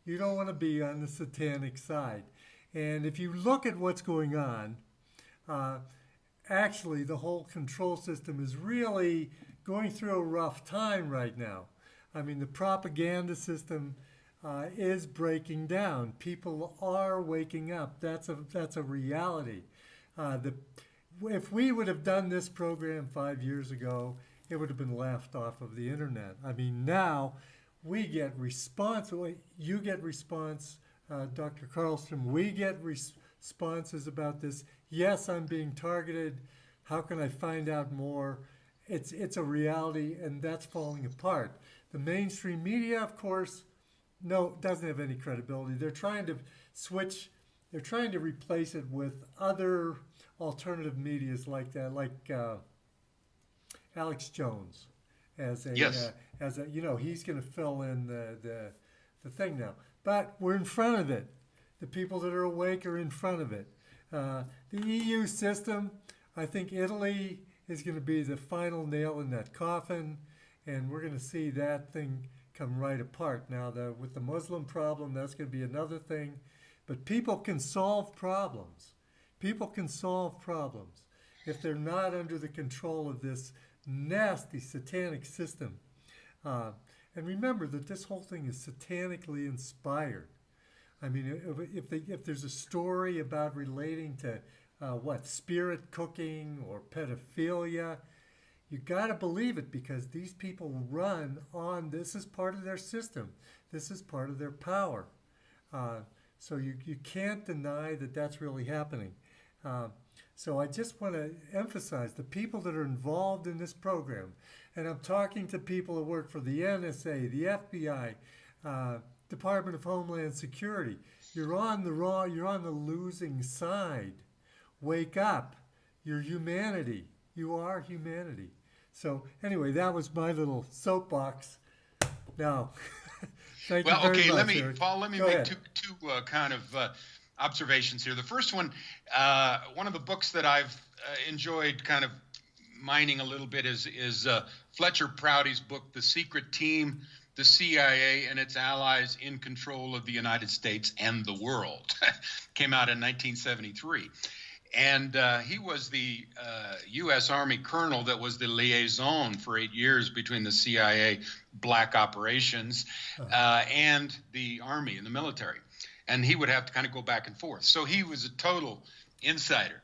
A: You don't want to be on the satanic side. And if you look at what's going on, actually the whole control system is really going through a rough time right now. I mean, the propaganda system is breaking down. People are waking up. That's a reality. If we would have done this program 5 years ago, it would have been laughed off of the internet. I mean, now we get response. You get response, Dr. Carlstrom. We get responses about this. Yes, I'm being targeted. How can I find out more? It's a reality, and that's falling apart. The mainstream media, of course, doesn't have any credibility. They're trying to switch. They're trying to replace it with other alternative medias like that, like Alex Jones as a he's going to fill in the thing now. But we're in front of it. The people that are awake are in front of it. The EU system, I think Italy is going to be the final nail in that coffin, and we're going to see that thing come right apart. Now, with the Muslim problem, that's going to be another thing. But people can solve problems. People can solve problems if they're not under the control of this nasty satanic system. And remember that this whole thing is satanically inspired. I mean, if there's a story about relating to spirit cooking or pedophilia, you got to believe it because these people run on this is part of their system. This is part of their power. So you can't deny that that's really happening. So I just want to emphasize the people that are involved in this program, and I'm talking to people who work for the NSA, the FBI, Department of Homeland Security. You're on the losing side. Wake up. You're humanity. You are humanity. So anyway, that was my little soapbox. Now, thank you very much, Eric.
B: Paul, let me
A: Go
B: make
A: ahead.
B: two kind of observations here. The first one of the books that I've enjoyed kind of mining a little bit is Fletcher Prouty's book, The Secret Team, the CIA and its allies in control of the United States and the world. Came out in 1973. And he was the U.S. Army colonel that was the liaison for 8 years between the CIA black operations and the Army and the military. And he would have to kind of go back and forth. So he was a total insider.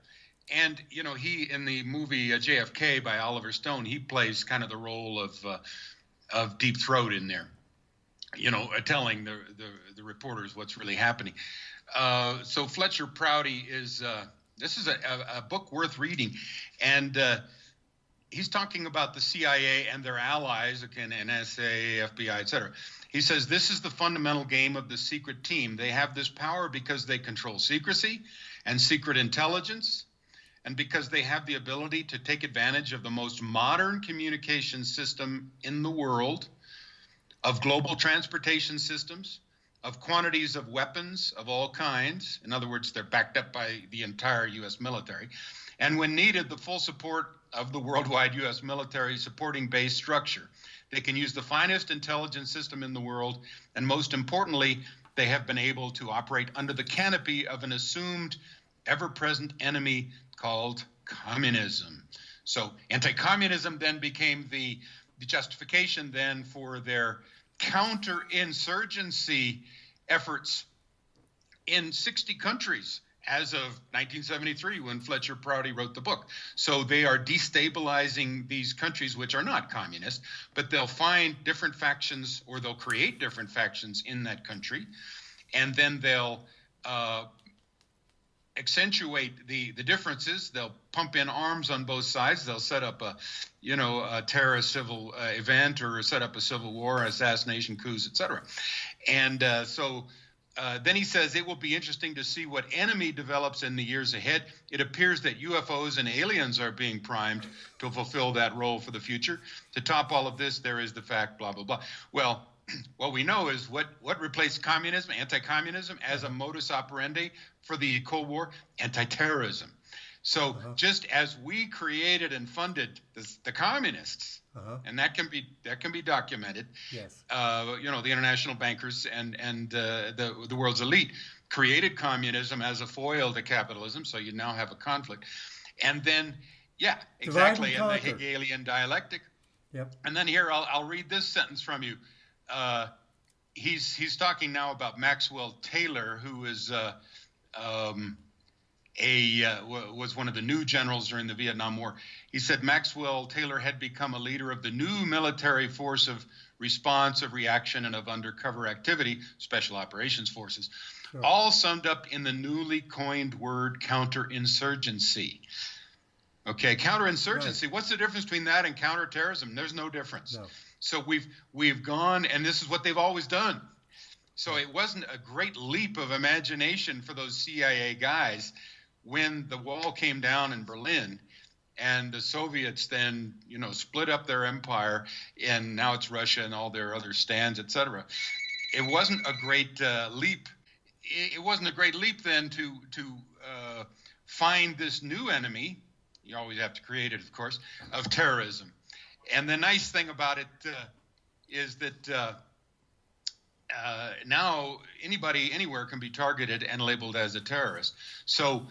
B: And, you know, he, in the movie JFK by Oliver Stone, he plays kind of the role of Deep Throat in there, you know, telling the reporters what's really happening. So Fletcher Prouty is... this is a book worth reading, and he's talking about the CIA and their allies, again, NSA, FBI, etc. He says, this is the fundamental game of the secret team. They have this power because they control secrecy and secret intelligence, and because they have the ability to take advantage of the most modern communication system in the world, of global transportation systems, of quantities of weapons of all kinds. In other words, they're backed up by the entire U.S. military. And when needed, the full support of the worldwide U.S. military supporting base structure. They can use the finest intelligence system in the world. And most importantly, they have been able to operate under the canopy of an assumed ever-present enemy called communism. So anti-communism then became the justification then for their counterinsurgency efforts in 60 countries as of 1973 when Fletcher Prouty wrote the book. So they are destabilizing these countries which are not communist, but they'll find different factions or they'll create different factions in that country, and then they'll accentuate the differences. They'll pump in arms on both sides. They'll set up a terrorist civil event or set up a civil war, assassination, coups, etc. And so then he says it will be interesting to see what enemy develops in the years ahead. It appears that UFOs and aliens are being primed to fulfill that role for the future. To top all of this, there is the fact, blah, blah, blah. Well, what we know is what replaced communism, anti-communism, as a modus operandi for the Cold War? Anti-terrorism. So just as we created and funded the communists, and that can be documented.
A: Yes.
B: You know, the international bankers and the world's elite created communism as a foil to capitalism. So you now have a conflict, and then exactly, and the Hegelian dialectic.
A: Yep.
B: And then here I'll read this sentence from you. He's talking now about Maxwell Taylor, who is was one of the new generals during the Vietnam War. He said Maxwell Taylor had become a leader of the new military force of response, of reaction, and of undercover activity, special operations forces, all summed up in the newly coined word counterinsurgency. Okay, counterinsurgency. Right. What's the difference between that and counterterrorism? There's no difference. No. So we've gone, and this is what they've always done. So it wasn't a great leap of imagination for those CIA guys when the wall came down in Berlin and the Soviets then, you know, split up their empire, and now it's Russia and all their other stands, etc. It wasn't a great leap. It wasn't a great leap then to find this new enemy. You always have to create it, of course, of terrorism. And the nice thing about it is that now anybody anywhere can be targeted and labeled as a terrorist. So,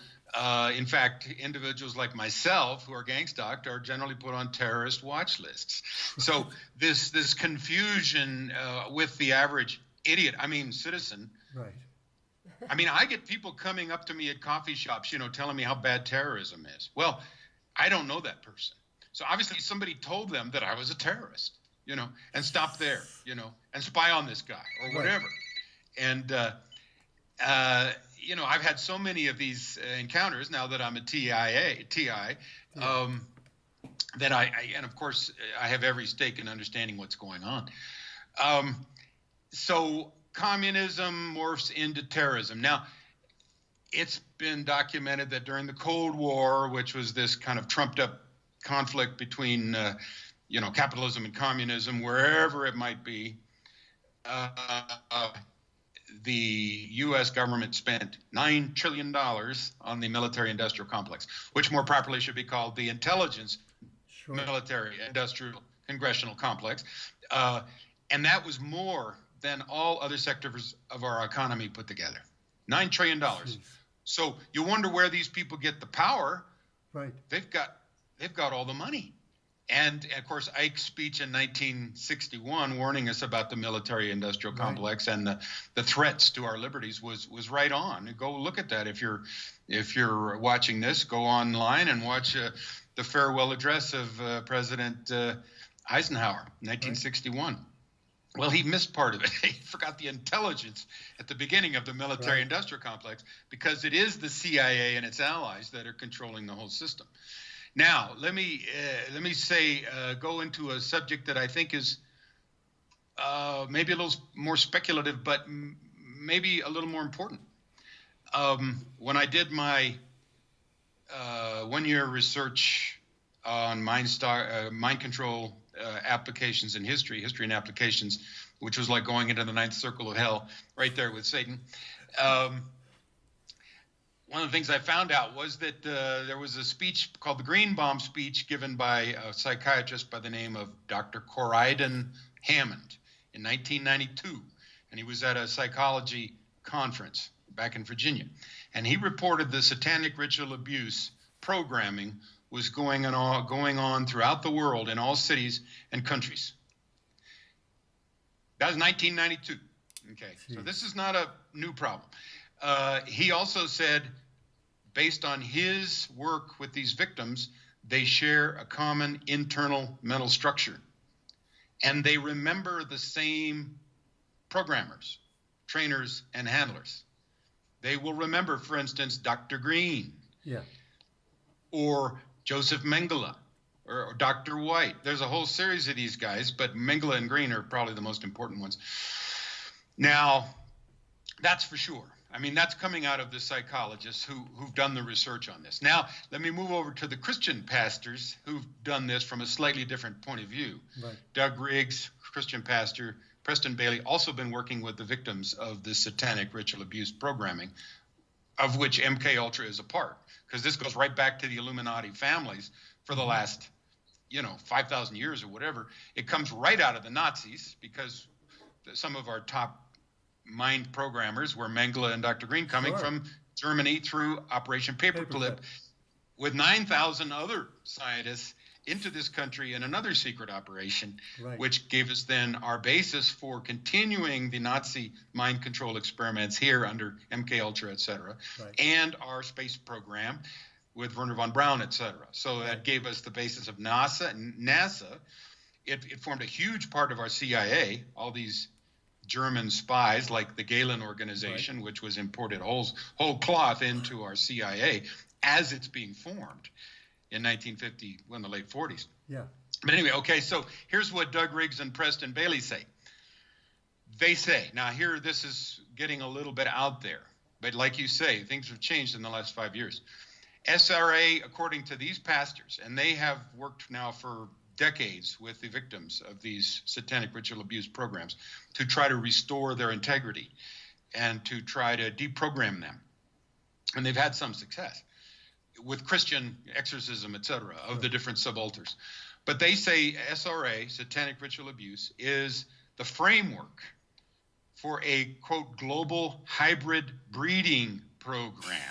B: in fact, individuals like myself who are gang stalked are generally put on terrorist watch lists. So this confusion with the average idiot, citizen.
A: Right.
B: I get people coming up to me at coffee shops, you know, telling me how bad terrorism is. Well, I don't know that person. So obviously somebody told them that I was a terrorist, you know, and stop there, you know, and spy on this guy or whatever. Right. And I've had so many of these encounters now that I'm a TI, that and of course I have every stake in understanding what's going on. So communism morphs into terrorism. Now, it's been documented that during the Cold War, which was this kind of trumped up conflict between, capitalism and communism, wherever it might be, the U.S. government spent $9 trillion on the military-industrial complex, which more properly should be called the intelligence military-industrial congressional complex. And that was more than all other sectors of our economy put together. $9 trillion. Jeez. So you wonder where these people get the power.
A: Right.
B: They've got all the money. And of course, Ike's speech in 1961 warning us about the military-industrial complex and the threats to our liberties was right on. Go look at that. If you're watching this, go online and watch the farewell address of President Eisenhower, 1961. Right. Well, he missed part of it. He forgot the intelligence at the beginning of the military-industrial complex, because it is the CIA and its allies that are controlling the whole system. Now, let me go into a subject that I think is maybe a little more speculative, but maybe a little more important. When I did my one-year research on mind control applications in history and applications, which was like going into the ninth circle of hell, right there with Satan. One of the things I found out was that there was a speech called the Green Bomb speech given by a psychiatrist by the name of Dr. Corydon Hammond in 1992. And he was at a psychology conference back in Virginia. And he reported the satanic ritual abuse programming was going on throughout the world in all cities and countries. That was 1992. Okay, so this is not a new problem. He also said, based on his work with these victims, they share a common internal mental structure. And they remember the same programmers, trainers, and handlers. They will remember, for instance, Dr. Green.
A: Yeah.
B: Or Joseph Mengele, or Dr. White. There's a whole series of these guys, but Mengele and Green are probably the most important ones. Now, that's for sure. I mean, that's coming out of the psychologists who've done the research on this. Now, let me move over to the Christian pastors who've done this from a slightly different point of view. Right. Doug Riggs, Christian pastor, Preston Bailey, also been working with the victims of this satanic ritual abuse programming, of which MK Ultra is a part, because this goes right back to the Illuminati families for the last, 5,000 years or whatever. It comes right out of the Nazis, because some of our top mind programmers were Mengele and Dr. Green, coming from Germany through Operation Paperclip, with 9,000 other scientists into this country in another secret operation, which gave us then our basis for continuing the Nazi mind control experiments here under MK Ultra, et cetera, and our space program with Wernher von Braun, et cetera. So that gave us the basis of NASA. It formed a huge part of our CIA, all these German spies like the Gehlen organization, which was imported whole cloth into our CIA as it's being formed in 1950, in the late 40s. Yeah. But anyway, okay, so here's what Doug Riggs and Preston Bailey say. They say, now here, this is getting a little bit out there, but like you say, things have changed in the last 5 years. SRA, according to these pastors, and they have worked now for decades with the victims of these satanic ritual abuse programs to try to restore their integrity and to try to deprogram them. And they've had some success with Christian exorcism, et cetera, of the different subalters. But they say SRA, satanic ritual abuse, is the framework for a, quote, global hybrid breeding program,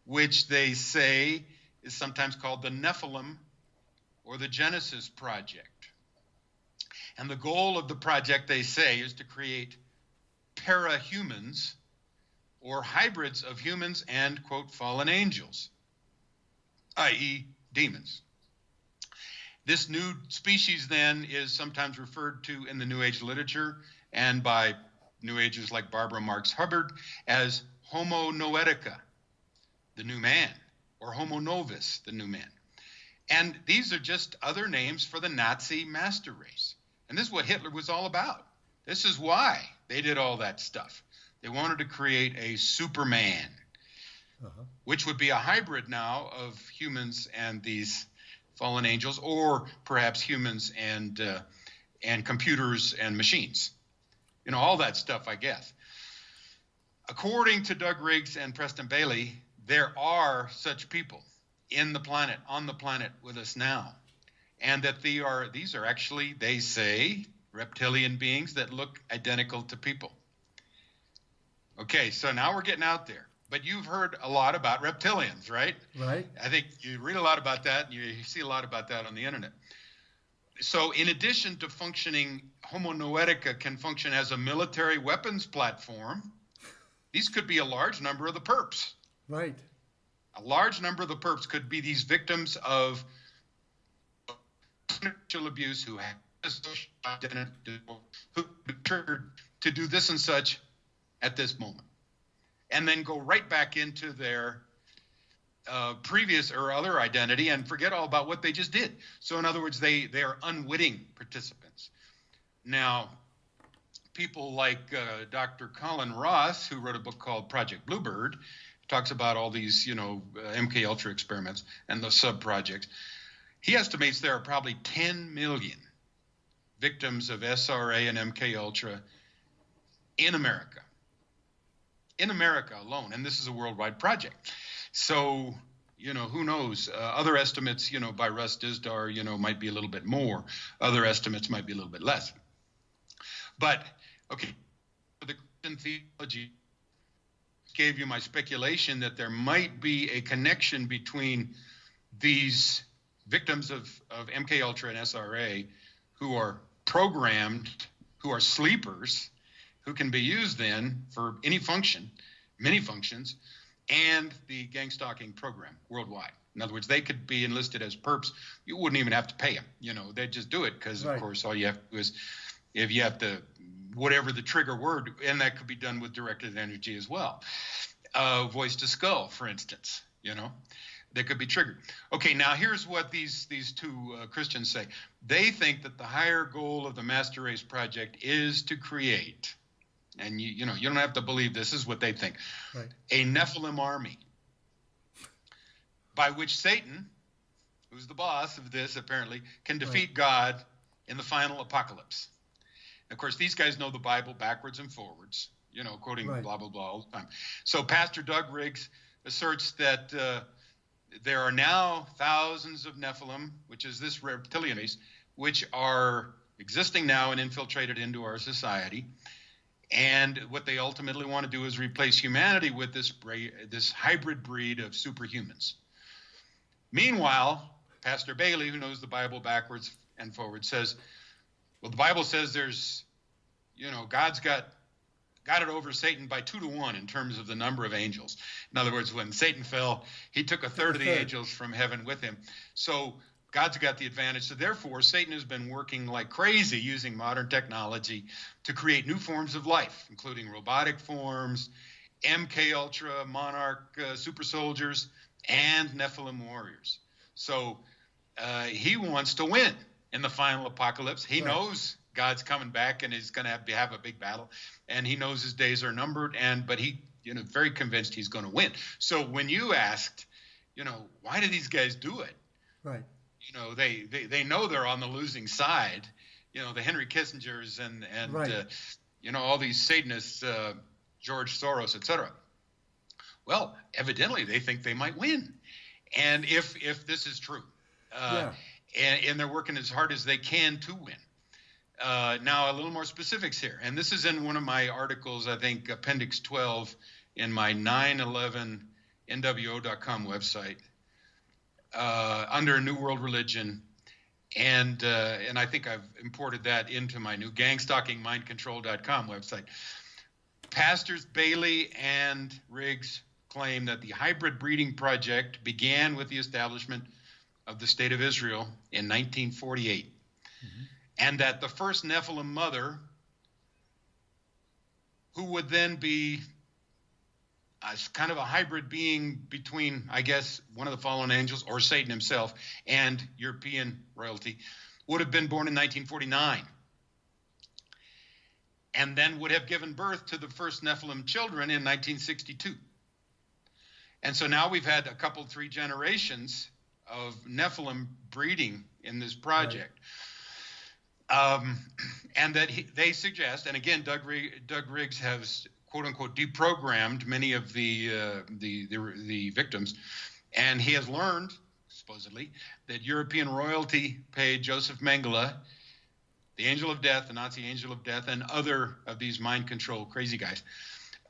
B: which they say is sometimes called the Nephilim or the Genesis Project. And the goal of the project, they say, is to create para-humans, or hybrids of humans and, quote, fallen angels, i.e. demons. This new species, then, is sometimes referred to in the New Age literature and by New Agers like Barbara Marx Hubbard as Homo noetica, the new man, or Homo novus, the new man. And these are just other names for the Nazi master race. And this is what Hitler was all about. This is why they did all that stuff. They wanted to create a Superman, which would be a hybrid now of humans and these fallen angels, or perhaps humans and computers and machines. You know, all that stuff, I guess. According to Doug Riggs and Preston Bailey, there are such people on the planet with us now. And that these are actually, they say, reptilian beings that look identical to people. Okay, so now we're getting out there. But you've heard a lot about reptilians, right?
A: Right.
B: I think you read a lot about that, and you see a lot about that on the internet. So in addition to functioning, Homo noetica can function as a military weapons platform. These could be a large number of the perps.
A: Right.
B: A large number of the perps could be these victims of sexual abuse who have social identity, who triggered to do this and such at this moment, and then go right back into their previous or other identity and forget all about what they just did. So in other words, they are unwitting participants. Now, people like Dr. Colin Ross, who wrote a book called Project Bluebird, talks about all these, MK Ultra experiments and the sub-projects. He estimates there are probably 10 million victims of SRA and MK Ultra in America. In America alone, and this is a worldwide project. So, who knows? Other estimates, by Russ Dizdar, might be a little bit more. Other estimates might be a little bit less. But, okay, the Christian theology gave you my speculation that there might be a connection between these victims of MK Ultra and SRA who are programmed, who are sleepers, who can be used then for any function, many functions, and the gang stalking program worldwide. In other words, they could be enlisted as perps. You wouldn't even have to pay them. They'd just do it because, of course, all you have to do is, if you have to, whatever the trigger word, and that could be done with directed energy as well. Voice to skull, for instance, that could be triggered. Okay, now here's what these two Christians say. They think that the higher goal of the Master Race Project is to create, and you don't have to believe this is what they think,
A: right,
B: a Nephilim army by which Satan, who's the boss of this apparently, can defeat God in the final apocalypse. Of course, these guys know the Bible backwards and forwards, quoting blah, blah, blah all the time. So Pastor Doug Riggs asserts that there are now thousands of Nephilim, which is this reptilian race, which are existing now and infiltrated into our society. And what they ultimately want to do is replace humanity with this hybrid breed of superhumans. Meanwhile, Pastor Bailey, who knows the Bible backwards and forwards, says, well, the Bible says there's, God's got it over Satan by 2 to 1 in terms of the number of angels. In other words, when Satan fell, he took a third of the angels from heaven with him. So God's got the advantage. So therefore, Satan has been working like crazy using modern technology to create new forms of life, including robotic forms, MK Ultra, Monarch super soldiers, and Nephilim warriors. So he wants to win in the final apocalypse. He knows God's coming back and he's going to have a big battle, and he knows his days are numbered, but he, very convinced he's going to win. So when you asked, why do these guys do it?
A: Right.
B: They know they're on the losing side. The Henry Kissingers and all these Satanists, George Soros, etc. Well, evidently they think they might win, and if this is true, and they're working as hard as they can to win. Now, a little more specifics here, and this is in one of my articles, I think Appendix 12 in my 911nwo.com website, under New World Religion, and I think I've imported that into my new gangstalkingmindcontrol.com website. Pastors Bailey and Riggs claim that the hybrid breeding project began with the establishment of the State of Israel in 1948. Mm-hmm. And that the first Nephilim mother, who would then be kind of a hybrid being between, I guess, one of the fallen angels or Satan himself and European royalty, would have been born in 1949. And then would have given birth to the first Nephilim children in 1962. And so now we've had a couple, 3 generations of Nephilim breeding in this project. Right. And that they suggest, and again, Doug Riggs has, quote unquote, deprogrammed many of the victims. And he has learned, supposedly, that European royalty paid Joseph Mengele, the angel of death, the Nazi angel of death, and other of these mind control crazy guys,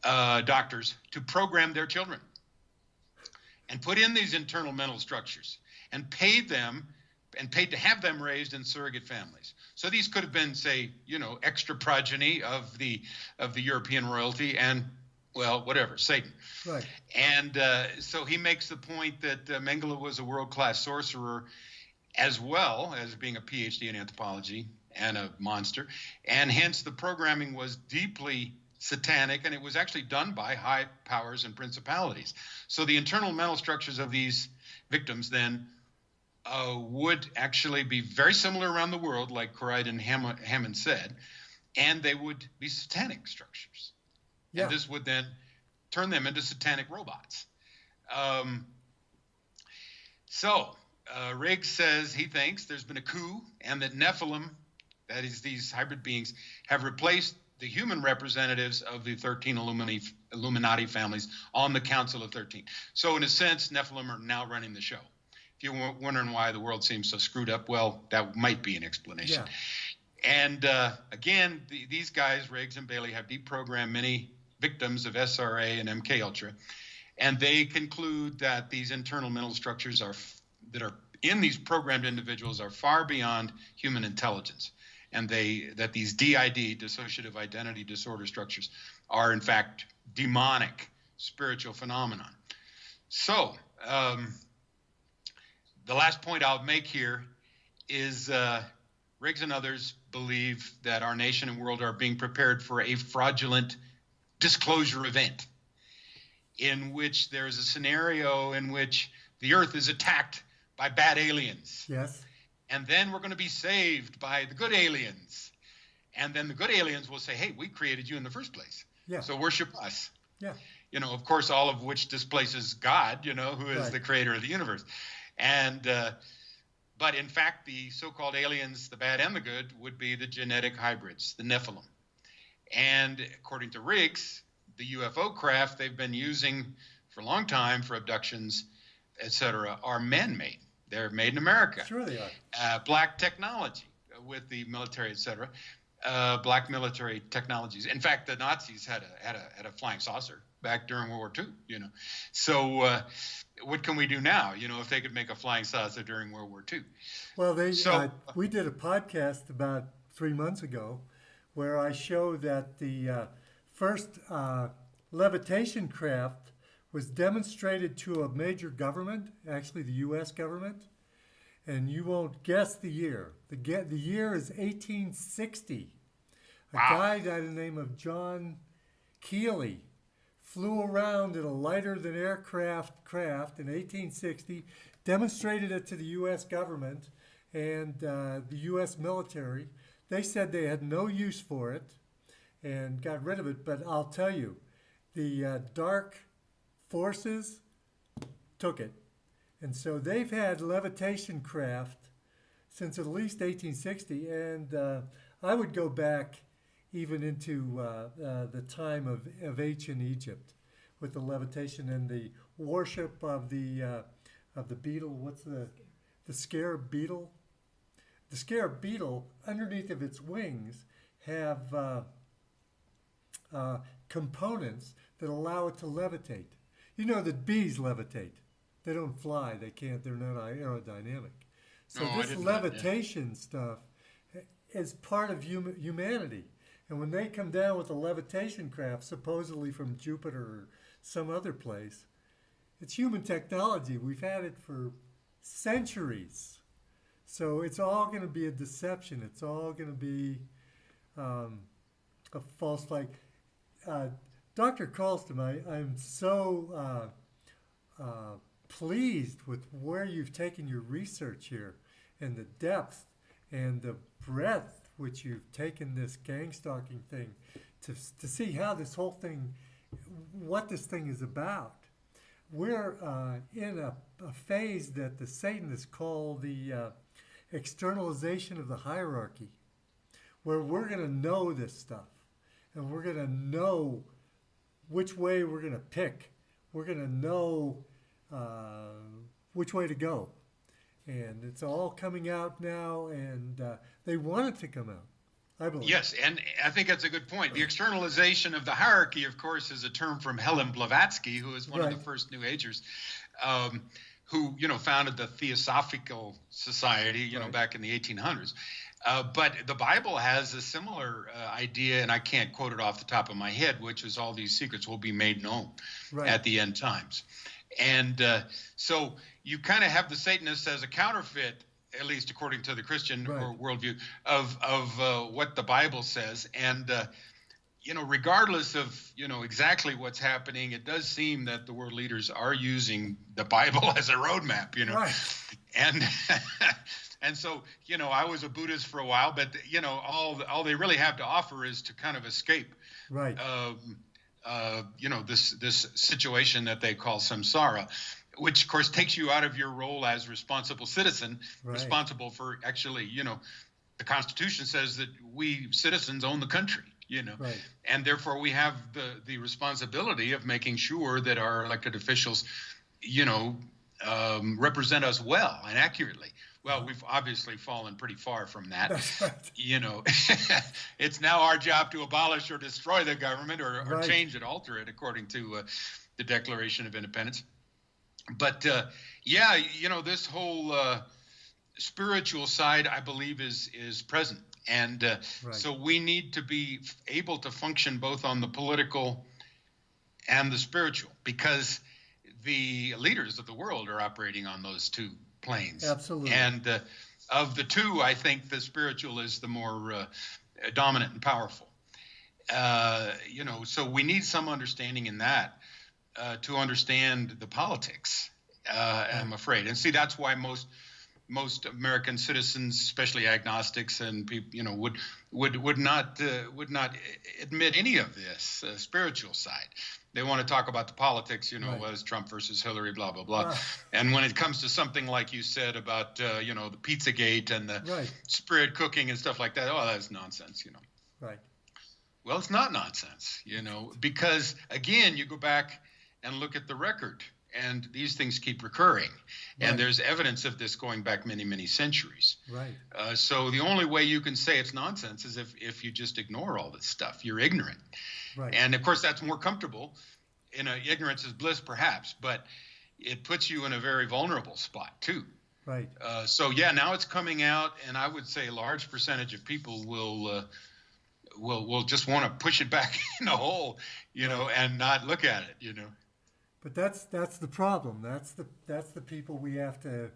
B: doctors, to program their children and put in these internal mental structures and paid to have them raised in surrogate families. So these could have been, say, extra progeny of the European royalty and, well, whatever, Satan.
A: Right.
B: And so he makes the point that Mengele was a world-class sorcerer, as well as being a PhD in anthropology and a monster, and hence the programming was deeply satanic, and it was actually done by high powers and principalities. So the internal mental structures of these victims then would actually be very similar around the world, like Corride Hammond said, and they would be satanic structures. Yeah. And this would then turn them into satanic robots. Riggs says he thinks there's been a coup and that Nephilim, that is these hybrid beings, have replaced the human representatives of the 13 Illuminati families on the Council of 13. So in a sense, Nephilim are now running the show. If you're wondering why the world seems so screwed up, well, that might be an explanation. Yeah. And again, these guys, Riggs and Bailey, have deprogrammed many victims of SRA and MK Ultra, and they conclude that these internal mental structures that are in these programmed individuals are far beyond human intelligence, and that these DID, dissociative identity disorder structures, are in fact demonic spiritual phenomenon. So the last point I'll make here is Riggs and others believe that our nation and world are being prepared for a fraudulent disclosure event in which there is a scenario in which the earth is attacked by bad aliens.
A: Yes.
B: And then we're going to be saved by the good aliens. And then the good aliens will say, hey, we created you in the first place. Yeah. So worship us. Yeah. Of course, all of which displaces God, who is the creator of the universe. And but in fact, the so-called aliens, the bad and the good, would be the genetic hybrids, the Nephilim. And according to Riggs, the UFO craft they've been using for a long time for abductions, etc., are man-made. They're made in America.
A: Sure they are.
B: Black technology with the military, etc. Black military technologies. In fact, the Nazis had a flying saucer back during World War II. So what can we do now? If they could make a flying saucer during World War II.
A: Well, we did a podcast about 3 months ago where I showed that the first levitation craft was demonstrated to a major government, actually the U.S. government, and you won't guess the year. The year is 1860. A guy by the name of John Keeley flew around in a lighter-than-air craft in 1860, demonstrated it to the U.S. government and the U.S. military. They said they had no use for it and got rid of it, but I'll tell you, the dark forces took it. And so they've had levitation craft since at least 1860, and I would go back even into the time of ancient Egypt with the levitation and the worship of the beetle. What's the scarab beetle? The scarab beetle, underneath of its wings, have components that allow it to levitate. You know that bees levitate. They don't fly. They can't. They're not aerodynamic. So this levitation stuff is part of humanity. And when they come down with a levitation craft, supposedly from Jupiter or some other place, it's human technology. We've had it for centuries. So it's all going to be a deception. It's all going to be a false flag. Dr. Colston, I'm so pleased with where you've taken your research here and the depth and the breadth which you've taken this gang stalking thing to see how this whole thing, what this thing is about. We're in a phase that the Satanists call the externalization of the hierarchy, where we're going to know this stuff and we're going to know which way we're going to pick. We're going to know which way to go. And it's all coming out now, and they want it to come out, I believe.
B: Yes, and I think that's a good point. The externalization of the hierarchy, of course, is a term from Helen Blavatsky, who is one of the first New Agers, who, founded the Theosophical Society, back in the 1800s. But the Bible has a similar idea, and I can't quote it off the top of my head, which is all these secrets will be made known at the end times. And so you kind of have the Satanists as a counterfeit, at least according to the Christian or worldview, of what the Bible says. And, regardless of, exactly what's happening, it does seem that the world leaders are using the Bible as a roadmap, And and so, I was a Buddhist for a while, but, all they really have to offer is to kind of escape this situation that they call samsara, which of course takes you out of your role as responsible citizen, responsible for actually, the Constitution says that we citizens own the country, and therefore we have the responsibility of making sure that our elected officials, represent us well and accurately. Well, we've obviously fallen pretty far from that.
A: That's right.
B: It's now our job to abolish or destroy the government or change it, alter it, according to the Declaration of Independence. But, this whole spiritual side, I believe, is present. And so we need to be able to function both on the political and the spiritual, because the leaders of the world are operating on those two planes.
A: Absolutely.
B: And of the two, I think the spiritual is the more dominant and powerful. So we need some understanding in that to understand the politics, I'm afraid. And see, that's why most American citizens, especially agnostics and people, would not admit any of this spiritual side. They want to talk about the politics, was Trump versus Hillary, blah, blah, blah. And when it comes to something like you said about, the Pizzagate and the spirit cooking and stuff like that, that's nonsense,
A: Right.
B: Well, it's not nonsense, because, again, you go back and look at the record, and these things keep recurring. And there's evidence of this going back many, many centuries.
A: Right.
B: So the only way you can say it's nonsense is if you just ignore all this stuff. You're ignorant.
A: Right.
B: And, of course, that's more comfortable. Ignorance is bliss, perhaps, but it puts you in a very vulnerable spot, too.
A: Right.
B: Now it's coming out, and I would say a large percentage of people will just want to push it back in the hole, and not look at it,
A: But that's the problem. That's the people we have to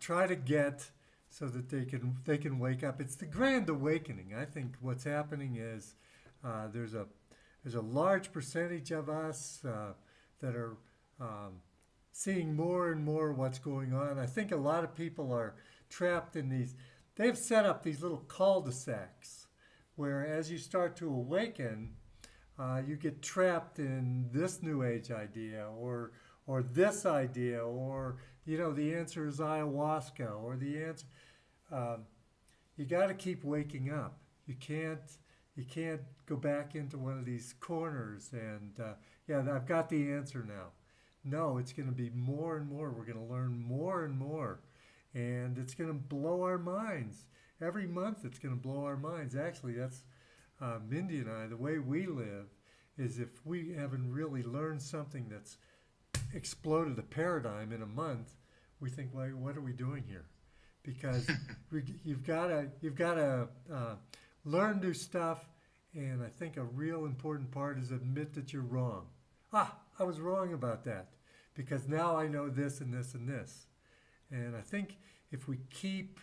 A: try to get so that they can wake up. It's the grand awakening. I think what's happening is there's a large percentage of us that are seeing more and more what's going on. I think a lot of people are trapped in these. They've set up these little cul-de-sacs where, as you start to awaken, you get trapped in this New Age idea or this idea, or the answer is ayahuasca, or the answer. You got to keep waking up. You can't go back into one of these corners and I've got the answer now. No, it's going to be more and more. We're going to learn more and more, and it's going to blow our minds. Every month it's going to blow our minds. Actually, that's Mindy and I, the way we live is if we haven't really learned something that's exploded a paradigm in a month, we think, well, what are we doing here? Because you've got to learn new stuff, and I think a real important part is admit that you're wrong. I was wrong about that because now I know this and this and this. And I think if we keep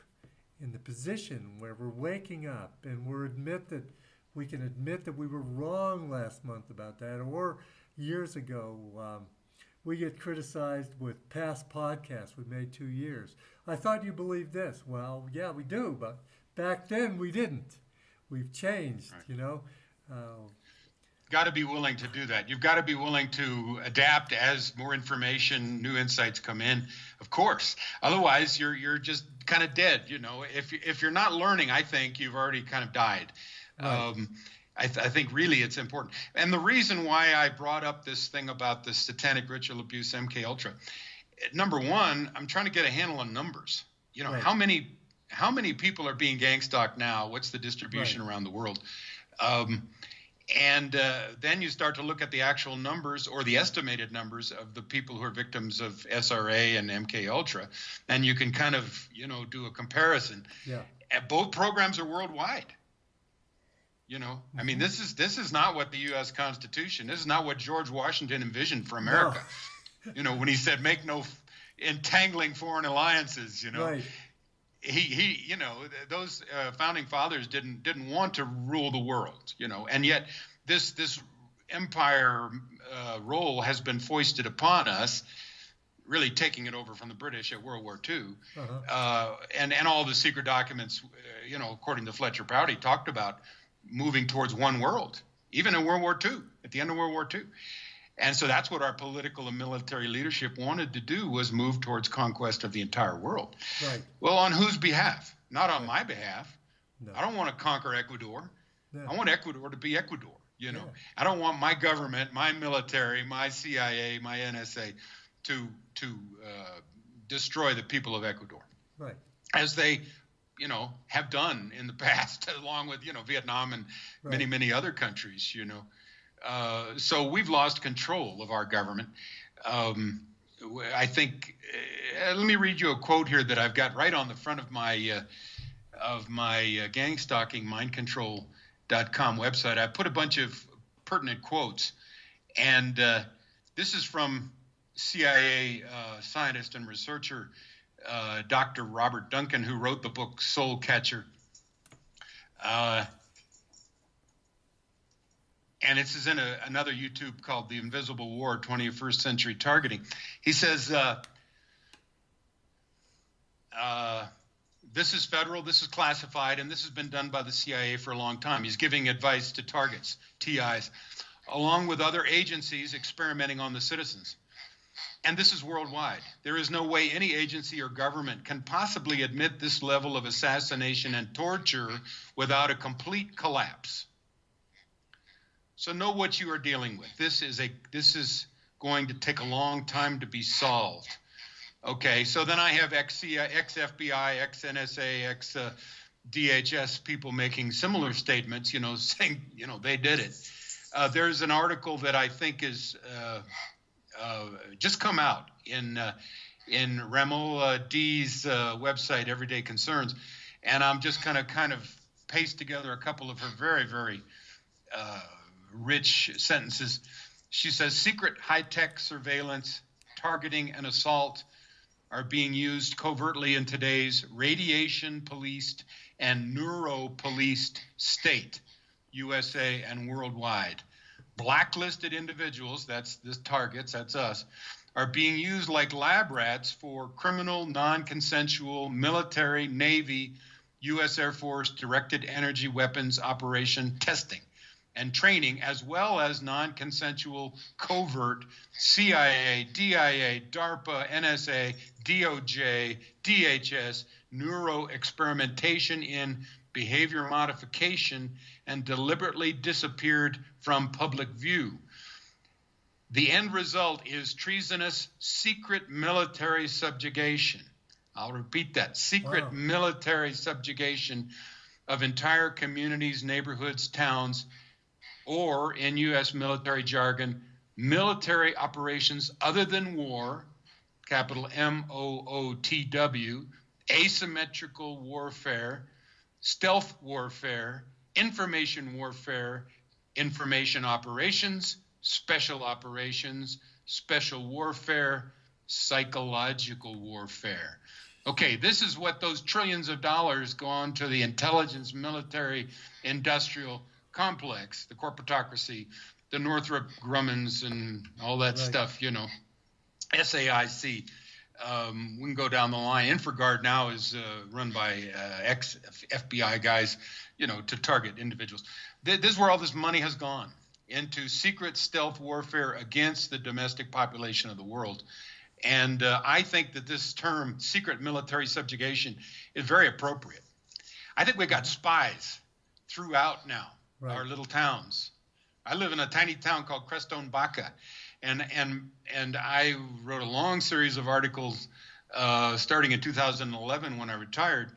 A: in the position where we're waking up and we admit that We can admit that we were wrong last month about that, or years ago. We get criticized with past podcasts we made 2 years. I thought you believed this. Well, yeah, we do, but back then we didn't. We've changed,
B: Right.
A: you know.
B: Got to be willing to do that. You've got to be willing to adapt as more information, new insights come in. Of course. Otherwise, you're just kind of dead. You know, if you're not learning, I think you've already kind of died.
A: Right.
B: I think really it's important. And the reason why I brought up this thing about the satanic ritual abuse, MK Ultra, number one, I'm trying to get a handle on numbers. You know,
A: Right.
B: how many people are being gang stalked now? What's the distribution around the world? And then you start to look at the actual numbers or the estimated numbers of the people who are victims of SRA and MK Ultra, and you can kind of, you know, do a comparison.
A: Yeah.
B: Both programs are worldwide. You know, I mean, this is not what the U.S. Constitution. This is not what George Washington envisioned for America. No. You know, when he said, "Make no entangling foreign alliances." You know.
A: Right.
B: He, you know, those founding fathers didn't want to rule the world, you know, and yet this empire role has been foisted upon us, really taking it over from the British at World War II, and all the secret documents, you know, according to Fletcher Prouty, talked about moving towards one world, even in World War II, at the end of World War II. And so that's what our political and military leadership wanted to do, was move towards conquest of the entire world.
A: Right.
B: Well, on whose behalf? Not on my behalf.
A: No.
B: I don't want to conquer Ecuador.
A: No.
B: I want Ecuador to be Ecuador. You know,
A: Yeah.
B: I don't want my government, my military, my CIA, my NSA to destroy the people of Ecuador,
A: Right.
B: as they, you know, have done in the past, along with, you know, Vietnam and
A: Right.
B: many other countries, you know. So we've lost control of our government. I think, let me read you a quote here that I've got right on the front of my gang stalking mindcontrol.com website. I put a bunch of pertinent quotes, and this is from CIA scientist and researcher Dr. Robert Duncan, who wrote the book Soul Catcher. And this is in another YouTube called The Invisible War, 21st Century Targeting. He says, this is federal, this is classified, and this has been done by the CIA for a long time. He's giving advice to targets, TIs, along with other agencies experimenting on the citizens. And this is worldwide. There is no way any agency or government can possibly admit this level of assassination and torture without a complete collapse. So know what you are dealing with. This is going to take a long time to be solved. Okay, so then I have ex-FBI, ex-NSA, ex-DHS people making similar statements, you know, saying, you know, they did it. There's an article that I think is just come out in Remo D's website, Everyday Concerns, and I'm just kind of paste together a couple of her very, very rich sentences. She says, secret high-tech surveillance, targeting, and assault are being used covertly in today's radiation-policed and neuro-policed state, USA and worldwide. Blacklisted individuals, that's the targets, that's us, are being used like lab rats for criminal, non-consensual, military, Navy, U.S. Air Force directed energy weapons operation testing and training, as well as non-consensual, covert CIA, DIA, DARPA, NSA, DOJ, DHS, neuro-experimentation in behavior modification, and deliberately disappeared from public view. The end result is treasonous secret military subjugation. I'll repeat that, secret military subjugation of entire communities, neighborhoods, towns, or in U.S. military jargon, military operations other than war, capital MOOTW, asymmetrical warfare, stealth warfare, information warfare, information operations, special warfare, psychological warfare. Okay, this is what those trillions of dollars go on to the intelligence, military, industrial complex, the corporatocracy, the Northrop Grummans and all that stuff, SAIC. We can go down the line. InfraGard now is run by ex-FBI guys, to target individuals. This is where all this money has gone, into secret stealth warfare against the domestic population of the world. And I think that this term, secret military subjugation, is very appropriate. I think we got spies throughout now, our little towns. I live in a tiny town called Crestone Baca, and I wrote a long series of articles starting in 2011 when I retired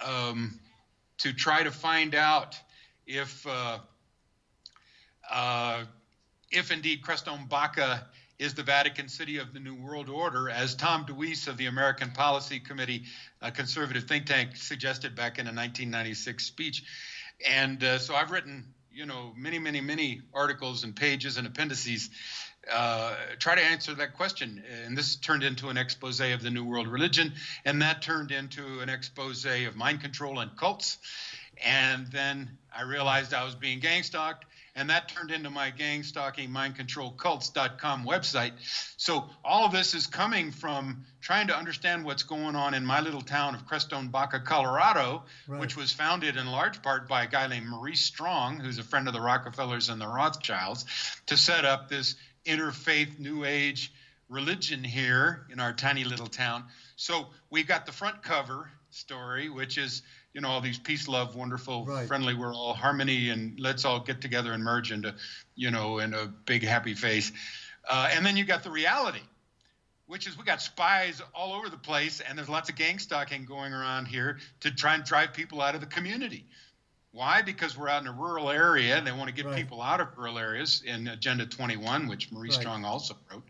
B: to try to find out if indeed Crestone Baca is the Vatican City of the New World Order, as Tom DeWeese of the American Policy Committee, a conservative think tank, suggested back in a 1996 speech. And so I've written, many articles and pages and appendices try to answer that question. And this turned into an expose of the New World Religion, and that turned into an expose of mind control and cults. And then I realized I was being gang stalked, and that turned into my gang stalking mindcontrolcults.com website. So all of this is coming from trying to understand what's going on in my little town of Crestone Baca, Colorado, which was founded in large part by a guy named Maurice Strong, who's a friend of the Rockefellers and the Rothschilds, to set up this interfaith New Age religion here in our tiny little town. So we got the front cover story, which is all these peace, love, wonderful, friendly, we're all harmony, and let's all get together and merge into, in a big happy face. And then you got the reality, which is we got spies all over the place, and there's lots of gang stalking going around here to try and drive people out of the community. Why? Because we're out in a rural area, and they want to get people out of rural areas in Agenda 21, which Maurice Strong also wrote.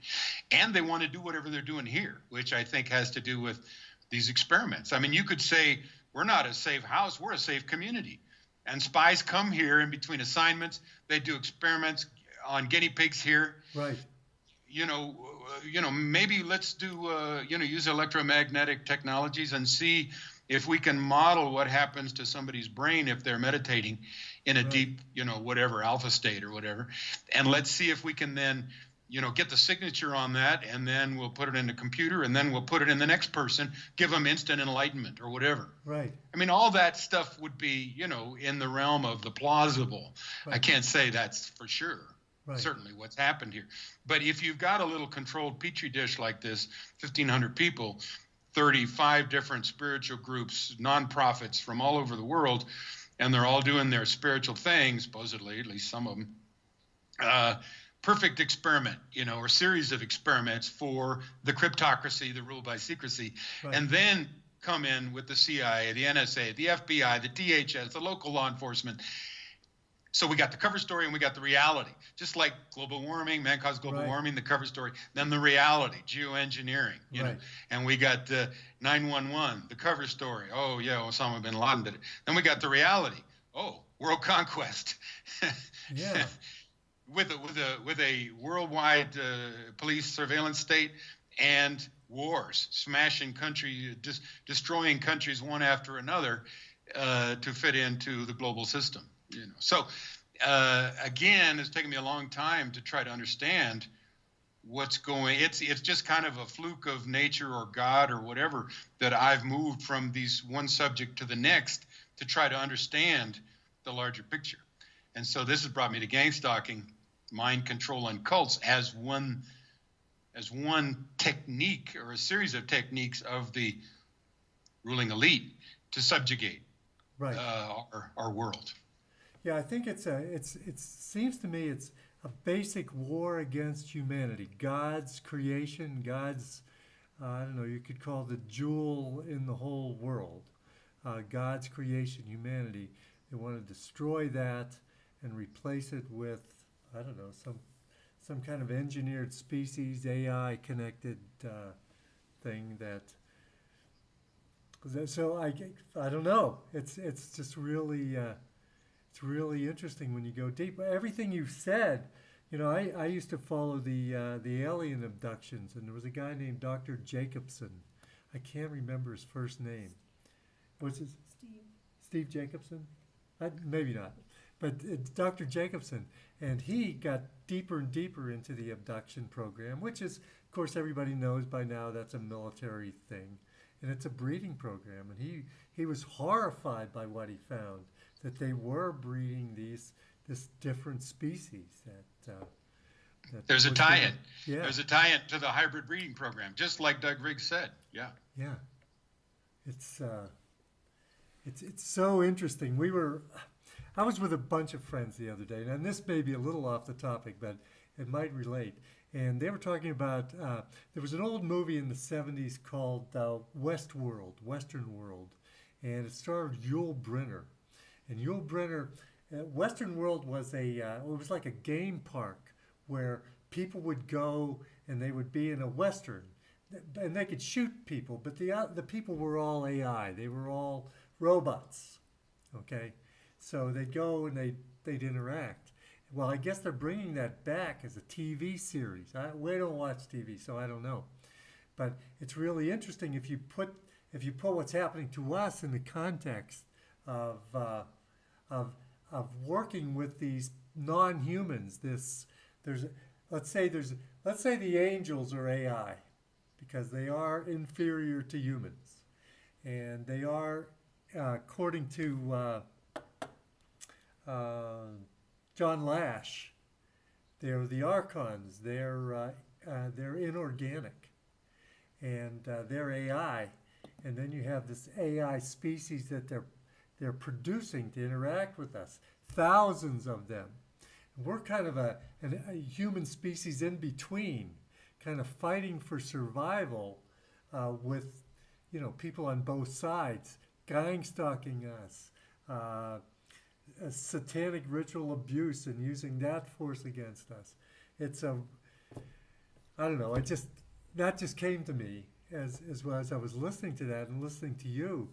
B: And they want to do whatever they're doing here, which I think has to do with these experiments. I mean, you could say, we're not a safe house, we're a safe community. And spies come here in between assignments. They do experiments on guinea pigs here. Maybe let's do, use electromagnetic technologies and see if we can model what happens to somebody's brain if they're meditating in a deep, whatever, alpha state or whatever. And let's see if we can then get the signature on that, and then we'll put it in a computer, and then we'll put it in the next person, give them instant enlightenment or whatever. I mean, all that stuff would be, in the realm of the plausible. I can't say that's for sure, certainly what's happened here. But if you've got a little controlled petri dish like this, 1,500 people, 35 different spiritual groups, nonprofits from all over the world, and they're all doing their spiritual thing, supposedly, at least some of them, perfect experiment, or series of experiments for the cryptocracy, the rule by secrecy, and then come in with the CIA, the NSA, the FBI, the DHS, the local law enforcement. So we got the cover story and we got the reality, just like global warming, man caused global warming, the cover story, then the reality, geoengineering, you know, and we got 911, the cover story. Oh yeah, Osama bin Laden did it. Then we got the reality. Oh, world conquest. With a worldwide police surveillance state and wars, smashing countries, destroying countries one after another to fit into the global system. So again, it's taken me a long time to try to understand what's going. It's just kind of a fluke of nature or God or whatever that I've moved from these one subject to the next to try to understand the larger picture. And so this has brought me to gang stalking, mind control, and cults as one technique or a series of techniques of the ruling elite to subjugate our world.
A: Yeah, I think it seems to me it's a basic war against humanity. God's creation, God's, I don't know, you could call it the jewel in the whole world. God's creation, humanity. They want to destroy that and replace it with, I don't know, some kind of engineered species, AI connected thing that. So I don't know. It's just really it's really interesting when you go deep. Everything you've said, I used to follow the alien abductions, and there was a guy named Dr. Jacobson. I can't remember his first name. What's his? Steve Jacobson? Maybe not. but it's Dr. Jacobson, and he got deeper and deeper into the abduction program, which is, of course, everybody knows by now that's a military thing, and it's a breeding program. And he was horrified by what he found, that they were breeding this different species that
B: There's a
A: was
B: tie-in.
A: yeah,
B: There's a tie-in to the hybrid breeding program, just like Doug Riggs said. Yeah.
A: yeah. It's so interesting. I was with a bunch of friends the other day, and this may be a little off the topic, but it might relate. And they were talking about there was an old movie in the '70s called Western World, and it starred Yul Brynner. And Yul Brynner, Western World was it was like a game park where people would go and they would be in a Western, and they could shoot people, but the people were all AI. They were all robots. Okay, so they'd go and they'd interact. Well, I guess they're bringing that back as a TV series. We don't watch TV, so I don't know. But it's really interesting if you put what's happening to us in the context of working with these non-humans. Let's say the angels are AI because they are inferior to humans, and they are, according to John Lash, they're the archons. They're inorganic, and they're AI. And then you have this AI species that they're producing to interact with us. Thousands of them. We're kind of a human species in between, kind of fighting for survival with, people on both sides, gang stalking us, satanic ritual abuse, and using that force against us. I don't know. That just came to me as well as I was listening to that and listening to you.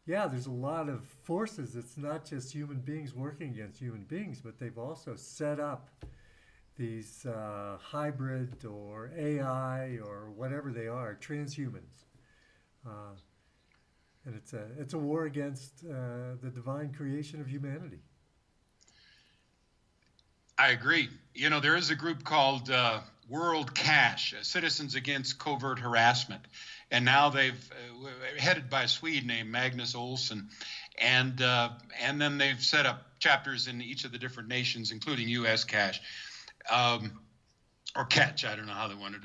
A: Yeah, there's a lot of forces. It's not just human beings working against human beings, but they've also set up these hybrid or AI or whatever they are, transhumans. And it's a war against the divine creation of humanity.
B: I agree. There is a group called World Cash, Citizens Against Covert Harassment. And now they've headed by a Swede named Magnus Olsson, and then they've set up chapters in each of the different nations, including U.S. Cash, or Catch. I don't know how they wanted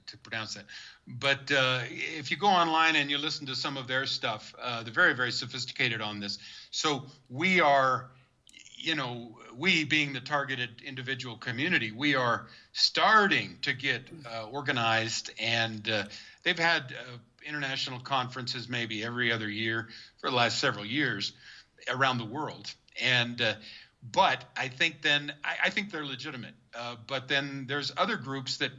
B: to pronounce that. But if you go online and you listen to some of their stuff, they're very, very sophisticated on this. So we are, we being the targeted individual community, we are starting to get organized, and they've had international conferences maybe every other year for the last several years around the world. And but I think I think they're legitimate. But then there's other groups that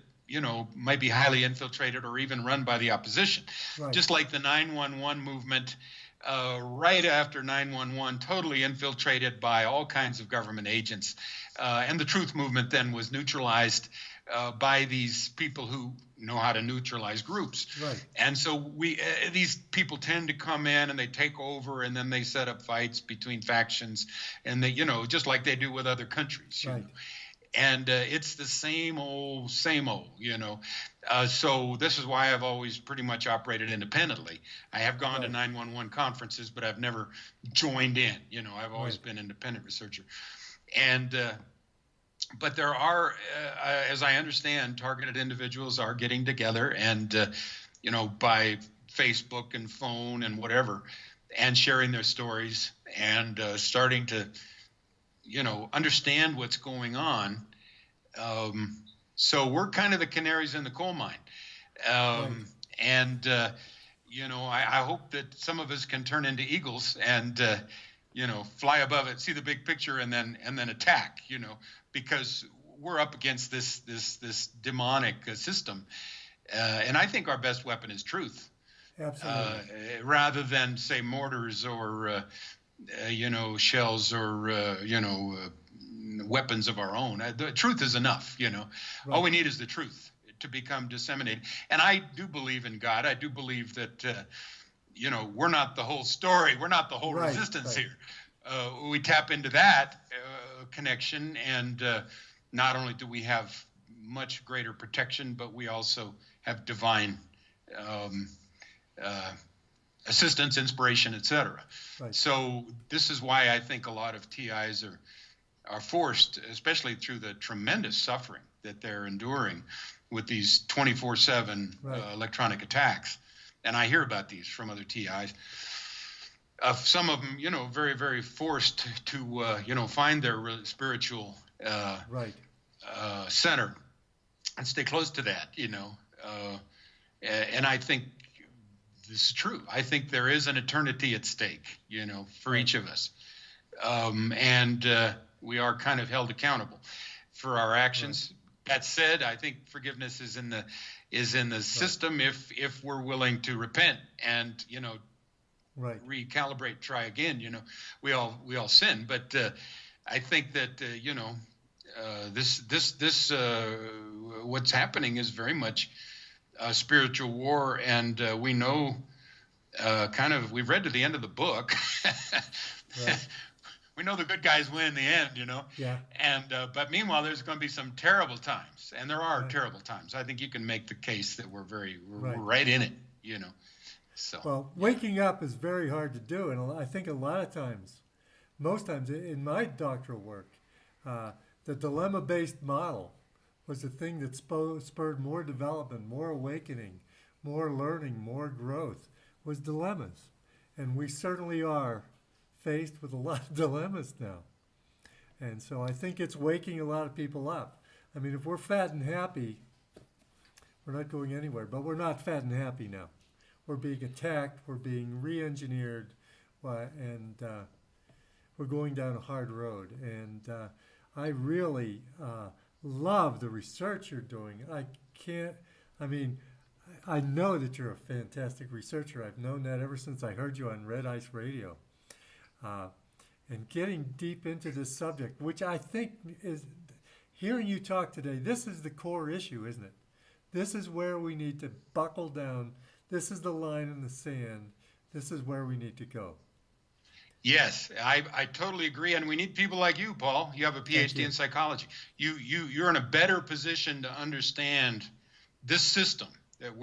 B: might be highly infiltrated or even run by the opposition, right. Just like the 911 movement. Right after 911, totally infiltrated by all kinds of government agents. And the Truth movement then was neutralized by these people who know how to neutralize groups. Right. And so these people tend to come in and they take over, and then they set up fights between factions, and they, just like they do with other countries. Right. And it's the same old, so this is why I've always pretty much operated independently. I have gone to 911 conferences, but I've never joined in. I've always been an independent researcher. And but there are, as I understand, targeted individuals are getting together and, by Facebook and phone and whatever, and sharing their stories and starting to understand what's going on. So we're kind of the canaries in the coal mine. And, I hope that some of us can turn into eagles and, fly above it, see the big picture, and then attack, because we're up against this demonic system. And I think our best weapon is truth. Absolutely. Rather than, say, mortars or, shells or, weapons of our own. The truth is enough, Right. All we need is the truth to become disseminated. And I do believe in God. I do believe that, we're not the whole story. We're not the whole resistance here. we tap into that connection, and not only do we have much greater protection, but we also have divine assistance, inspiration, etc.
A: Right.
B: So this is why I think a lot of TIs are forced, especially through the tremendous suffering that they're enduring with these 24/7 electronic attacks. And I hear about these from other TIs. Some of them, very, very forced to, find their spiritual center and stay close to that, and I think this is true. I think there is an eternity at stake, for each of us. And we are kind of held accountable for our actions. That said, I think forgiveness is in the system if we're willing to repent and, recalibrate, try again. We all sin, but I think that this what's happening is very much a spiritual war, and we know we've read to the end of the book. We know the good guys win in the end,
A: Yeah.
B: And but meanwhile, there's going to be some terrible times, and there are terrible times. I think you can make the case that we're right in it, So.
A: Well, waking up is very hard to do, and I think a lot of times, most times in my doctoral work, the dilemma-based model was the thing that spurred more development, more awakening, more learning, more growth, was dilemmas. And we certainly are faced with a lot of dilemmas now. And so I think it's waking a lot of people up. I mean, if we're fat and happy, we're not going anywhere, but we're not fat and happy now. We're being attacked, we're being re-engineered, and we're going down a hard road. And I really love the research you're doing. I know that you're a fantastic researcher. I've known that ever since I heard you on Red Ice Radio. And getting deep into this subject, which I think is, hearing you talk today, this is the core issue, isn't it? This is where we need to buckle down. This is the line in the sand. This is where we need to go.
B: Yes, I totally agree, and we need people like you, Paul. You have a PhD in psychology. You're in a better position to understand this system that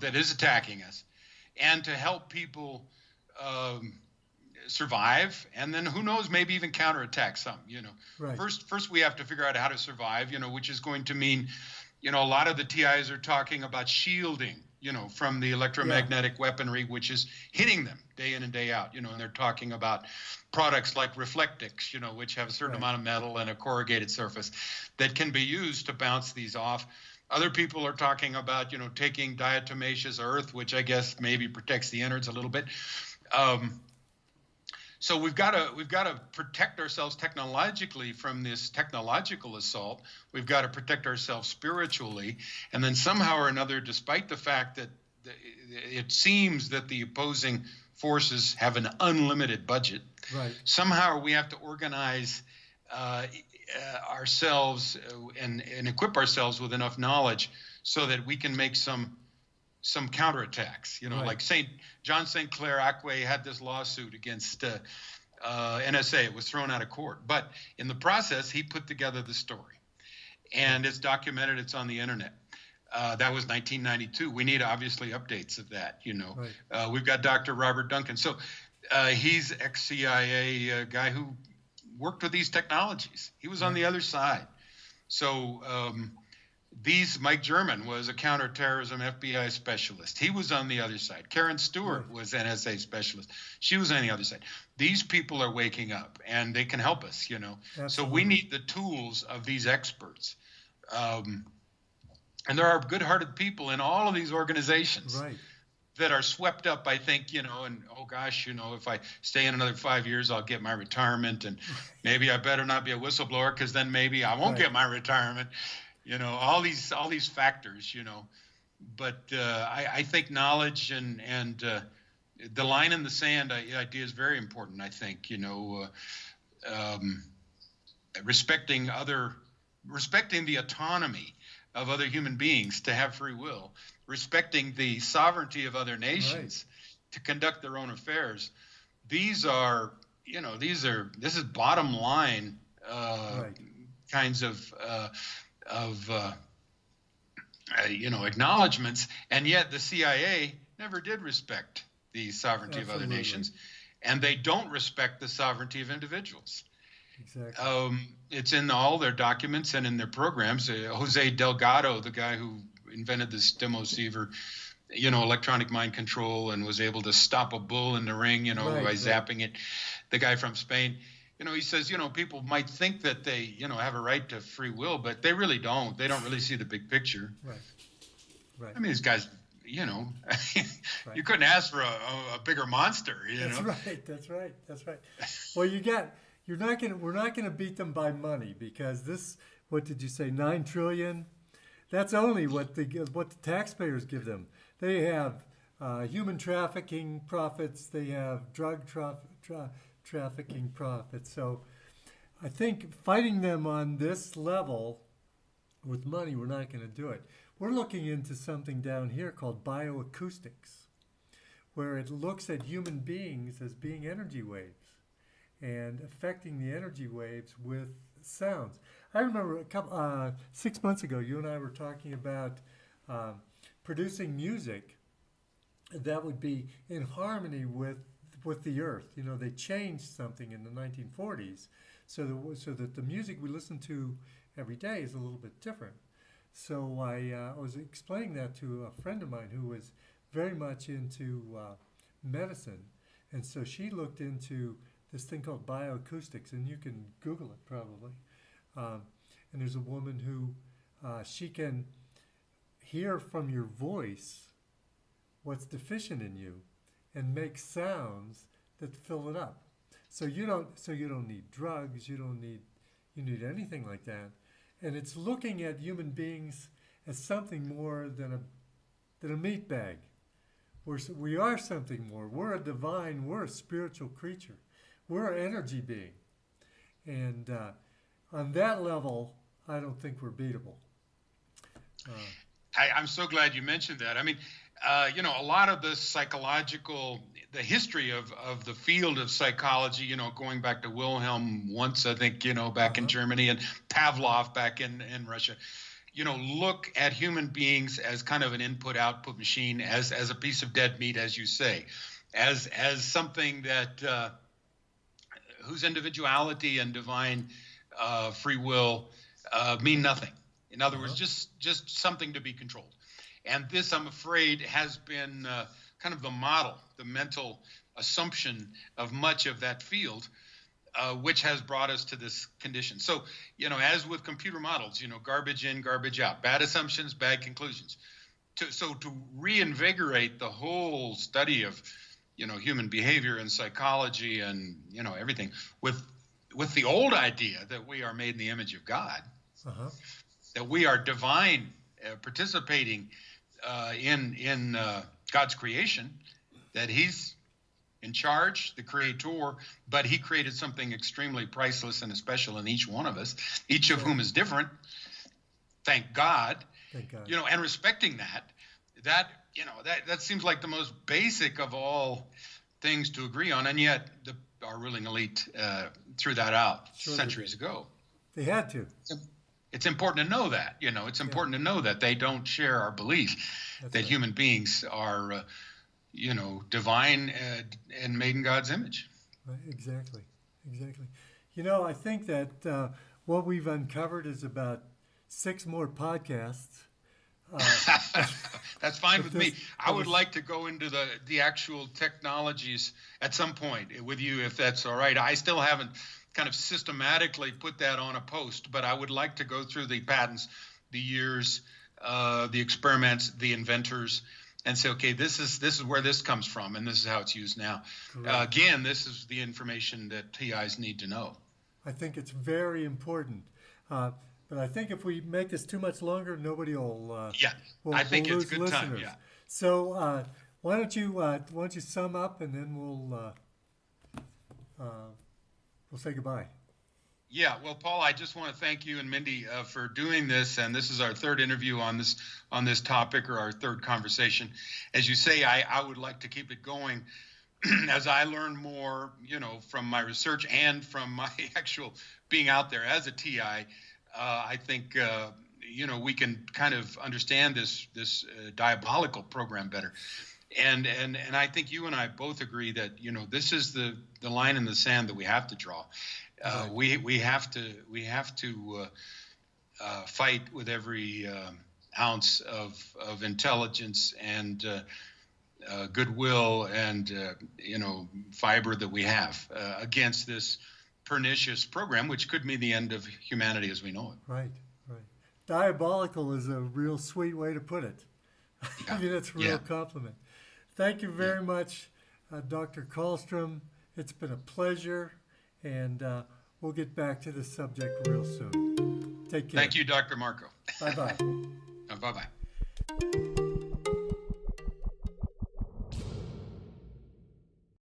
B: that is attacking us, and to help people survive, and then who knows, maybe even counterattack some.
A: Right.
B: First we have to figure out how to survive. Which is going to mean, a lot of the TIs are talking about shielding, from the electromagnetic weaponry, which is hitting them day in and day out, and they're talking about products like Reflectix, which have a certain amount of metal and a corrugated surface that can be used to bounce these off. Other people are talking about, taking diatomaceous earth, which I guess maybe protects the innards a little bit. So we've got to protect ourselves technologically from this technological assault. We've got to protect ourselves spiritually, and then somehow or another, despite the fact that it seems that the opposing forces have an unlimited budget, somehow we have to organize ourselves and equip ourselves with enough knowledge so that we can make some counterattacks, like John St. Clair Acquay had this lawsuit against NSA. It was thrown out of court. But in the process, he put together the story. And it's documented. It's on the internet. That was 1992. We need, obviously, updates of that, We've got Dr. Robert Duncan. So he's ex-CIA guy who worked with these technologies. He was on the other side. So Mike German was a counterterrorism FBI specialist. He was on the other side. Karen Stewart was NSA specialist. She was on the other side. These people are waking up, and they can help us,
A: Absolutely.
B: So we need the tools of these experts. And there are good-hearted people in all of these organizations that are swept up, I think, and, oh, gosh, if I stay in another 5 years, I'll get my retirement, and maybe I better not be a whistleblower because then maybe I won't get my retirement. All these factors, but I think knowledge and the line in the sand idea is very important. I think, respecting the autonomy of other human beings to have free will, respecting the sovereignty of other nations to conduct their own affairs. These are, this is bottom line
A: Right.
B: kinds of acknowledgments, and yet the CIA never did respect the sovereignty of other
A: Absolutely.
B: nations, and they don't respect the sovereignty of individuals.
A: Exactly.
B: It's in all their documents and in their programs. Jose Delgado, the guy who invented this democeiver, electronic mind control, and was able to stop a bull in the ring, by zapping it. The guy from Spain, he says, people might think that they, have a right to free will, but they really don't. They don't really see the big picture.
A: Right.
B: I mean, these guys,
A: Right.
B: you couldn't ask for a bigger monster,
A: That's right. Well, we're not gonna beat them by money, because what did you say, 9 trillion? That's only what the taxpayers give them. They have human trafficking profits. They have drug trafficking profits. So I think fighting them on this level with money, we're not going to do it. We're looking into something down here called bioacoustics, where it looks at human beings as being energy waves and affecting the energy waves with sounds. I remember 6 months ago, you and I were talking about producing music that would be in harmony with the earth. They changed something in the 1940s so that the music we listen to every day is a little bit different. So I was explaining that to a friend of mine who was very much into medicine, and so she looked into this thing called bioacoustics, and you can Google it probably. And there's a woman who she can hear from your voice what's deficient in you and make sounds that fill it up. So you don't need drugs, you need anything like that. And it's looking at human beings as something more than a meat bag. We are something more. We're a spiritual creature. We're an energy being. And on that level, I don't think we're beatable.
B: I'm so glad you mentioned that. I mean, a lot of the history of the field of psychology, going back to Wilhelm Wundt, I think, back in Germany, and Pavlov back in Russia, look at human beings as kind of an input-output machine, as a piece of dead meat, as you say, as something that whose individuality and divine free will mean nothing. In other words, just something to be controlled. And this, I'm afraid, has been kind of the model, the mental assumption of much of that field, which has brought us to this condition. So, as with computer models, garbage in, garbage out, bad assumptions, bad conclusions. To reinvigorate the whole study of, human behavior and psychology and, everything with the old idea that we are made in the image of God, that we are divine, participating in God's creation, that he's in charge, the creator, but he created something extremely priceless and special in each one of us, each of whom is different. Thank God. And respecting that seems like the most basic of all things to agree on, and yet our ruling elite threw that out centuries ago.
A: They had to.
B: It's important to know that, it's important to know that they don't share our belief that human beings are, divine and made in God's image.
A: Right, exactly. I think that what we've uncovered is about 6 more podcasts.
B: That's fine with me. I would like to go into the actual technologies at some point with you, if that's all right. I still haven't kind of systematically put that on a post, but I would like to go through the patents, the years, the experiments, the inventors, and say, okay, this is where this comes from, and this is how it's used now. Again, this is the information that TIs need to know.
A: I think it's very important. But I think if we make this too much longer, nobody will.
B: I think
A: we'll
B: it's good
A: listeners.
B: time. Yeah.
A: So why don't you sum up, and then we'll say goodbye.
B: Yeah. Well, Paul, I just want to thank you and Mindy for doing this, and this is our 3rd interview on this topic, or our 3rd conversation. As you say, I would like to keep it going as I learn more, from my research and from my actual being out there as a TI, I think we can kind of understand this diabolical program better. And I think you and I both agree that this is the line in the sand that we have to draw.
A: Right.
B: We have to fight with every ounce of intelligence and goodwill and fiber that we have against this pernicious program, which could mean the end of humanity as we know it.
A: Right. Diabolical is a real sweet way to put it.
B: Yeah.
A: I mean, that's a real compliment. Thank you very much, Dr. Karlstrom. It's been a pleasure, and we'll get back to the subject real soon. Take care.
B: Thank you, Dr. Marco.
A: Bye-bye.
B: Bye-bye.